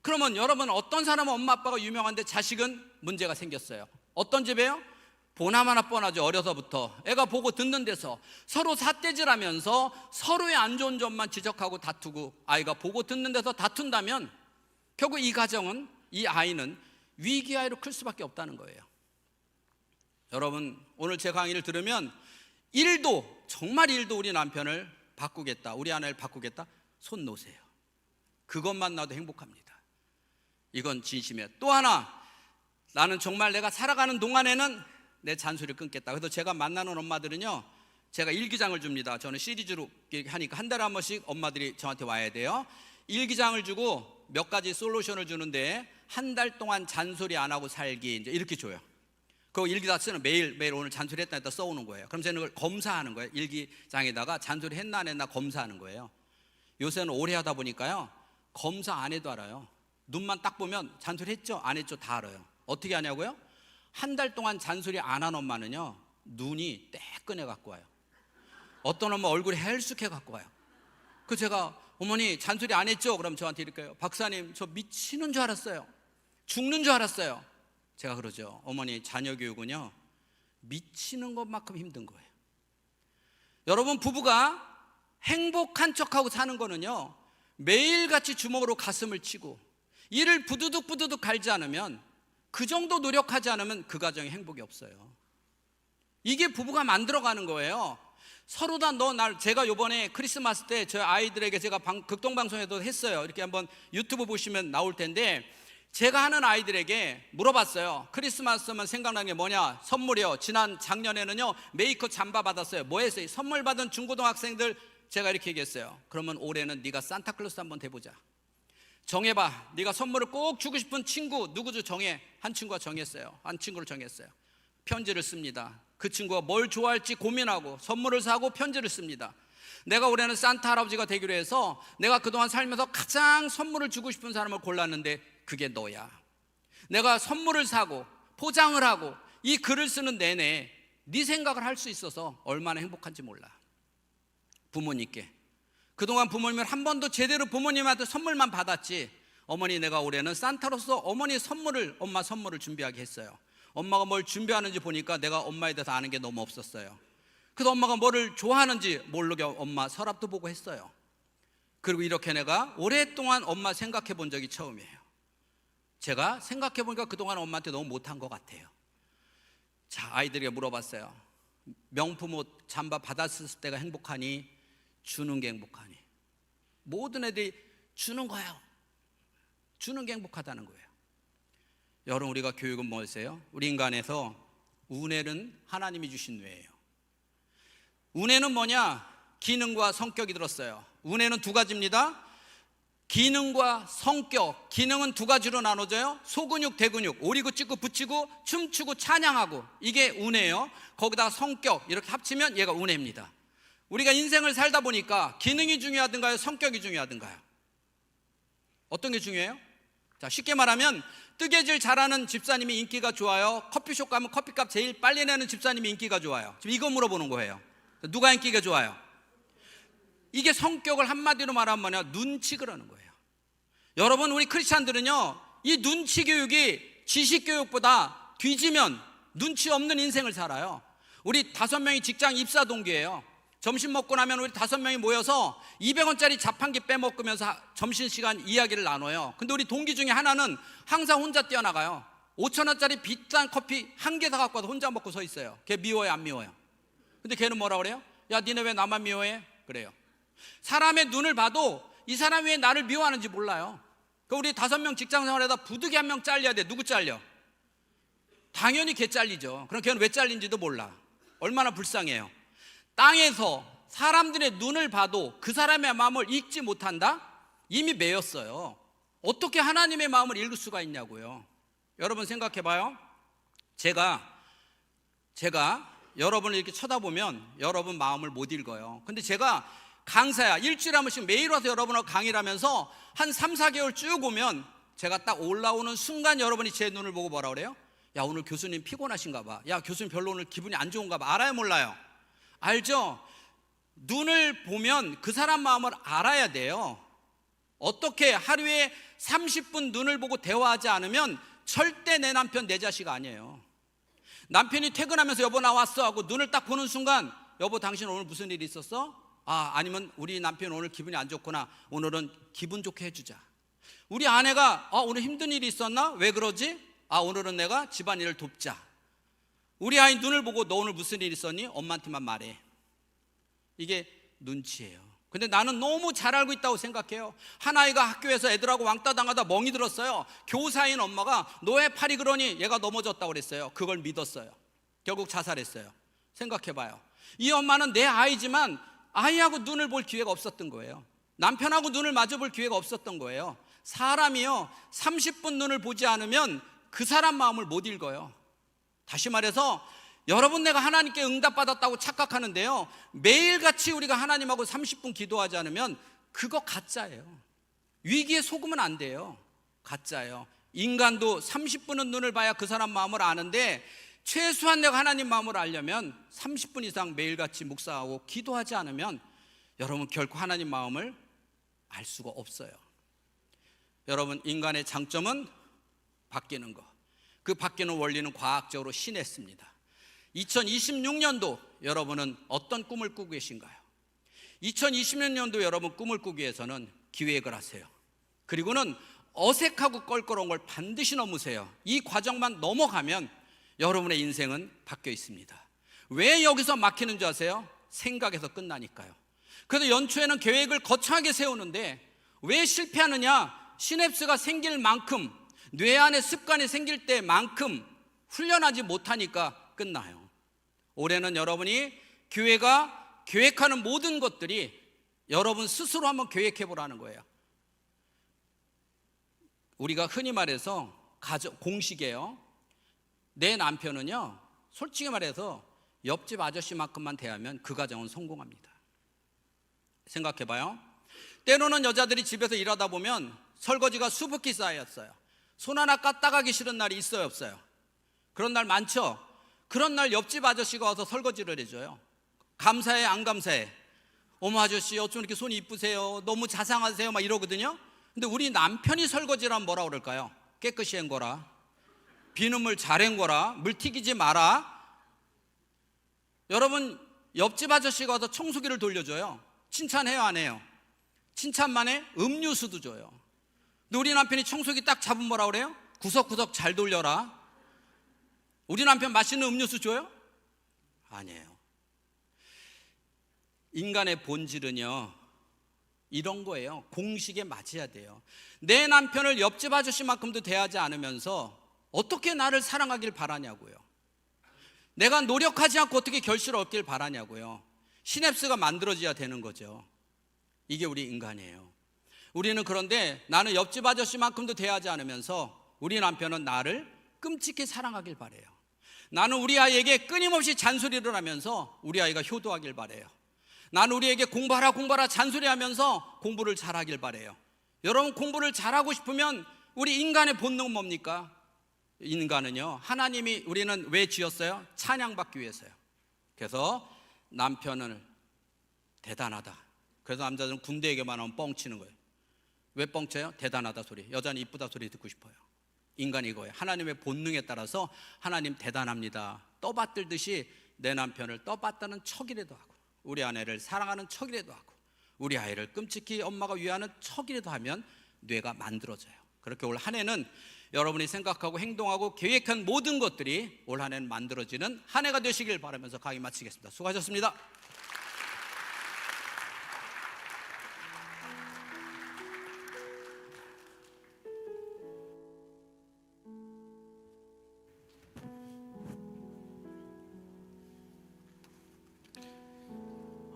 그러면 여러분, 어떤 사람은 엄마 아빠가 유명한데 자식은 문제가 생겼어요. 어떤 집이에요? 보나마나 뻔하죠. 어려서부터 애가 보고 듣는 데서 서로 삿대질하면서 서로의 안 좋은 점만 지적하고 다투고, 아이가 보고 듣는 데서 다툰다면 결국 이 가정은, 이 아이는 위기아이로 클 수밖에 없다는 거예요. 여러분, 오늘 제 강의를 들으면 정말 1도 우리 남편을 바꾸겠다, 우리 아내를 바꾸겠다, 손 놓으세요. 그것만 나도 행복합니다. 이건 진심이에요. 또 하나, 나는 정말 내가 살아가는 동안에는 내 잔소리를 끊겠다. 그래서 제가 만나는 엄마들은요, 제가 일기장을 줍니다. 저는 시리즈로 하니까 한 달에 한 번씩 엄마들이 저한테 와야 돼요. 일기장을 주고 몇 가지 솔루션을 주는데, 한 달 동안 잔소리 안 하고 살기, 이제 이렇게 줘요. 그 일기다 쓰는, 매일 오늘 잔소리 했다 했다 써오는 거예요. 그럼 저는 그걸 검사하는 거예요. 일기장에다가 잔소리 했나 안 했나 검사하는 거예요. 요새는 오래 하다 보니까요, 검사 안 해도 알아요. 눈만 딱 보면 잔소리 했죠 안 했죠 다 알아요. 어떻게 하냐고요? 한 달 동안 잔소리 안 한 엄마는요, 눈이 떼꺼내 갖고 와요. 어떤 엄마 얼굴이 헬쑥해 갖고 와요. 그 제가 어머니 잔소리 안 했죠? 그럼 저한테 이렇게 해요. 박사님 저 미치는 줄 알았어요. 죽는 줄 알았어요. 제가 그러죠. 어머니 자녀 교육은요, 미치는 것만큼 힘든 거예요. 여러분, 부부가 행복한 척하고 사는 거는요, 매일같이 주먹으로 가슴을 치고 이를 부두둑 갈지 않으면, 그 정도 노력하지 않으면 그 가정에 행복이 없어요. 이게 부부가 만들어가는 거예요. 서로 다 제가 요번에 크리스마스 때 저희 아이들에게 제가 극동방송에도 했어요. 이렇게 한번 유튜브 보시면 나올 텐데, 제가 하는 아이들에게 물어봤어요. 크리스마스만 생각나는 게 뭐냐? 선물이요. 작년에는요 메이커 잠바 받았어요. 뭐 했어요? 선물 받은 중고등학생들, 제가 이렇게 얘기했어요. 그러면 올해는 네가 산타클로스 한번 돼보자. 정해봐. 네가 선물을 꼭 주고 싶은 친구 누구죠? 정해. 한 친구가 정했어요. 한 친구를 정했어요. 편지를 씁니다. 그 친구가 뭘 좋아할지 고민하고 선물을 사고 편지를 씁니다. 내가 올해는 산타 할아버지가 되기로 해서 내가 그동안 살면서 가장 선물을 주고 싶은 사람을 골랐는데 그게 너야. 내가 선물을 사고 포장을 하고 이 글을 쓰는 내내 네 생각을 할 수 있어서 얼마나 행복한지 몰라. 부모님께 그동안 부모님을 한 번도 제대로 부모님한테 선물만 받았지, 어머니 내가 올해는 산타로서 어머니 선물을, 엄마 선물을 준비하게 했어요. 엄마가 뭘 준비하는지 보니까 내가 엄마에 대해서 아는 게 너무 없었어요. 그래서 엄마가 뭐를 좋아하는지 모르게 엄마 서랍도 보고 했어요. 그리고 이렇게 내가 오랫동안 엄마 생각해 본 적이 처음이에요. 제가 생각해 보니까 그동안 엄마한테 너무 못한 것 같아요. 자, 아이들에게 물어봤어요. 명품 옷 잠바 받았을 때가 행복하니, 주는 게 행복하니? 모든 애들이 주는 거예요. 주는 게 행복하다는 거예요. 여러분, 우리가 교육은 뭐였어요? 우리 인간에서 운해는 하나님이 주신 뇌예요. 운해는 뭐냐? 기능과 성격이 들었어요. 운해는 두 가지입니다. 기능과 성격. 기능은 두 가지로 나눠져요. 소근육, 대근육, 오리고 찍고 붙이고 춤추고 찬양하고, 이게 운해예요. 거기다 성격 이렇게 합치면 얘가 운해입니다. 우리가 인생을 살다 보니까 기능이 중요하든가요, 성격이 중요하든가요? 어떤 게 중요해요? 자, 쉽게 말하면 뜨개질 잘하는 집사님이 인기가 좋아요? 커피숍 가면 커피값 제일 빨리 내는 집사님이 인기가 좋아요? 지금 이거 물어보는 거예요. 누가 인기가 좋아요? 이게 성격을 한마디로 말하면 뭐냐? 눈치 그러는 거예요. 여러분, 우리 크리스찬들은요, 이 눈치 교육이 지식 교육보다 뒤지면 눈치 없는 인생을 살아요. 우리 5명이 직장 입사 동기예요. 점심 먹고 나면 우리 5명이 모여서 200원짜리 자판기 빼먹으면서 점심시간 이야기를 나눠요. 근데 우리 동기 중에 하나는 항상 혼자 뛰어나가요. 5,000원짜리 비싼 커피 한 개 다 갖고 와서 혼자 먹고 서 있어요. 걔 미워요, 안 미워요? 근데 걔는 뭐라 그래요? 야, 니네 왜 나만 미워해? 그래요. 사람의 눈을 봐도 이 사람이 왜 나를 미워하는지 몰라요. 그러니까 우리 5명 직장 생활에다 부득이 한 명 잘려야 돼. 누구 잘려? 당연히 걔 잘리죠. 그럼 걔는 왜 잘린지도 몰라. 얼마나 불쌍해요. 땅에서 사람들의 눈을 봐도 그 사람의 마음을 읽지 못한다? 이미 매였어요. 어떻게 하나님의 마음을 읽을 수가 있냐고요. 여러분 생각해 봐요. 제가 여러분을 이렇게 쳐다보면 여러분 마음을 못 읽어요. 근데 제가 강사야, 일주일에 한 번씩 매일 와서 여러분하고 강의를 하면서 한 3, 4개월 쭉 오면 제가 딱 올라오는 순간 여러분이 제 눈을 보고 뭐라 그래요? 야, 오늘 교수님 피곤하신가 봐. 야, 교수님 별로 오늘 기분이 안 좋은가 봐. 알아요, 몰라요? 알죠? 눈을 보면 그 사람 마음을 알아야 돼요. 어떻게 하루에 30분 눈을 보고 대화하지 않으면 절대 내 남편, 내 자식 아니에요. 남편이 퇴근하면서 여보 나 왔어 하고 눈을 딱 보는 순간, 여보 당신 오늘 무슨 일이 있었어? 아니면 우리 남편 오늘 기분이 안 좋구나, 오늘은 기분 좋게 해주자. 우리 아내가 오늘 힘든 일이 있었나? 왜 그러지? 오늘은 내가 집안일을 돕자. 우리 아이 눈을 보고 너 오늘 무슨 일 있었니? 엄마한테만 말해. 이게 눈치예요. 근데 나는 너무 잘 알고 있다고 생각해요. 한 아이가 학교에서 애들하고 왕따 당하다 멍이 들었어요. 교사인 엄마가 너 왜 팔이 그러니? 얘가 넘어졌다고 그랬어요. 그걸 믿었어요. 결국 자살했어요. 생각해봐요. 이 엄마는 내 아이지만 아이하고 눈을 볼 기회가 없었던 거예요. 남편하고 눈을 마주볼 기회가 없었던 거예요. 사람이요, 30분 눈을 보지 않으면 그 사람 마음을 못 읽어요. 다시 말해서 여러분, 내가 하나님께 응답받았다고 착각하는데요, 매일같이 우리가 하나님하고 30분 기도하지 않으면 그거 가짜예요. 위기에 속으면 안 돼요. 가짜예요. 인간도 30분은 눈을 봐야 그 사람 마음을 아는데, 최소한 내가 하나님 마음을 알려면 30분 이상 매일같이 묵상하고 기도하지 않으면 여러분 결코 하나님 마음을 알 수가 없어요. 여러분, 인간의 장점은 바뀌는 거. 그 바뀌는 원리는 과학적으로 신했습니다. 2026년도 여러분은 어떤 꿈을 꾸고 계신가요? 2026년도 여러분 꿈을 꾸기 위해서는 기획을 하세요. 그리고는 어색하고 껄끄러운 걸 반드시 넘으세요. 이 과정만 넘어가면 여러분의 인생은 바뀌어 있습니다. 왜 여기서 막히는 줄 아세요? 생각에서 끝나니까요. 그래서 연초에는 계획을 거창하게 세우는데 왜 실패하느냐? 시냅스가 생길 만큼, 뇌 안에 습관이 생길 때만큼 훈련하지 못하니까 끝나요. 올해는 여러분이 교회가 계획하는 모든 것들이 여러분 스스로 한번 계획해 보라는 거예요. 우리가 흔히 말해서 공식이에요. 내 남편은요, 솔직히 말해서 옆집 아저씨만큼만 대하면 그 가정은 성공합니다. 생각해 봐요. 때로는 여자들이 집에서 일하다 보면 설거지가 수북히 쌓였어요. 손 하나 까딱 하기 싫은 날이 있어요, 없어요? 그런 날 많죠? 그런 날 옆집 아저씨가 와서 설거지를 해줘요. 감사해 안 감사해? 어머 아저씨 어쩜 이렇게 손이 이쁘세요, 너무 자상하세요, 막 이러거든요. 근데 우리 남편이 설거지를 하면 뭐라 그럴까요? 깨끗이 한 거라, 비눗물 잘 한 거라, 물 튀기지 마라. 여러분, 옆집 아저씨가 와서 청소기를 돌려줘요. 칭찬해요 안 해요? 칭찬만 해? 음료수도 줘요. 근데 우리 남편이 청소기 딱 잡으면 뭐라 그래요? 구석구석 잘 돌려라. 우리 남편 맛있는 음료수 줘요? 아니에요. 인간의 본질은요 이런 거예요. 공식에 맞아야 돼요. 내 남편을 옆집 아저씨만큼도 대하지 않으면서 어떻게 나를 사랑하길 바라냐고요. 내가 노력하지 않고 어떻게 결실을 얻길 바라냐고요. 시냅스가 만들어져야 되는 거죠. 이게 우리 인간이에요. 우리는 그런데 나는 옆집 아저씨만큼도 대하지 않으면서 우리 남편은 나를 끔찍히 사랑하길 바래요. 나는 우리 아이에게 끊임없이 잔소리를 하면서 우리 아이가 효도하길 바래요. 나는 우리에게 공부하라 잔소리하면서 공부를 잘하길 바래요. 여러분, 공부를 잘하고 싶으면 우리 인간의 본능은 뭡니까? 인간은요, 하나님이 우리는 왜 지었어요? 찬양받기 위해서요. 그래서 남편을 대단하다. 그래서 남자들은 군대 얘기만 하면 뻥치는 거예요. 왜 뻥쳐요? 대단하다 소리, 여자는 이쁘다 소리 듣고 싶어요. 인간이 이거예요. 하나님의 본능에 따라서 하나님 대단합니다 떠받들듯이 내 남편을 떠받드는 척이라도 하고, 우리 아내를 사랑하는 척이라도 하고, 우리 아이를 끔찍히 엄마가 위하는 척이라도 하면 뇌가 만들어져요. 그렇게 올 한 해는 여러분이 생각하고 행동하고 계획한 모든 것들이 올 한 해는 만들어지는 한 해가 되시길 바라면서 강의 마치겠습니다. 수고하셨습니다.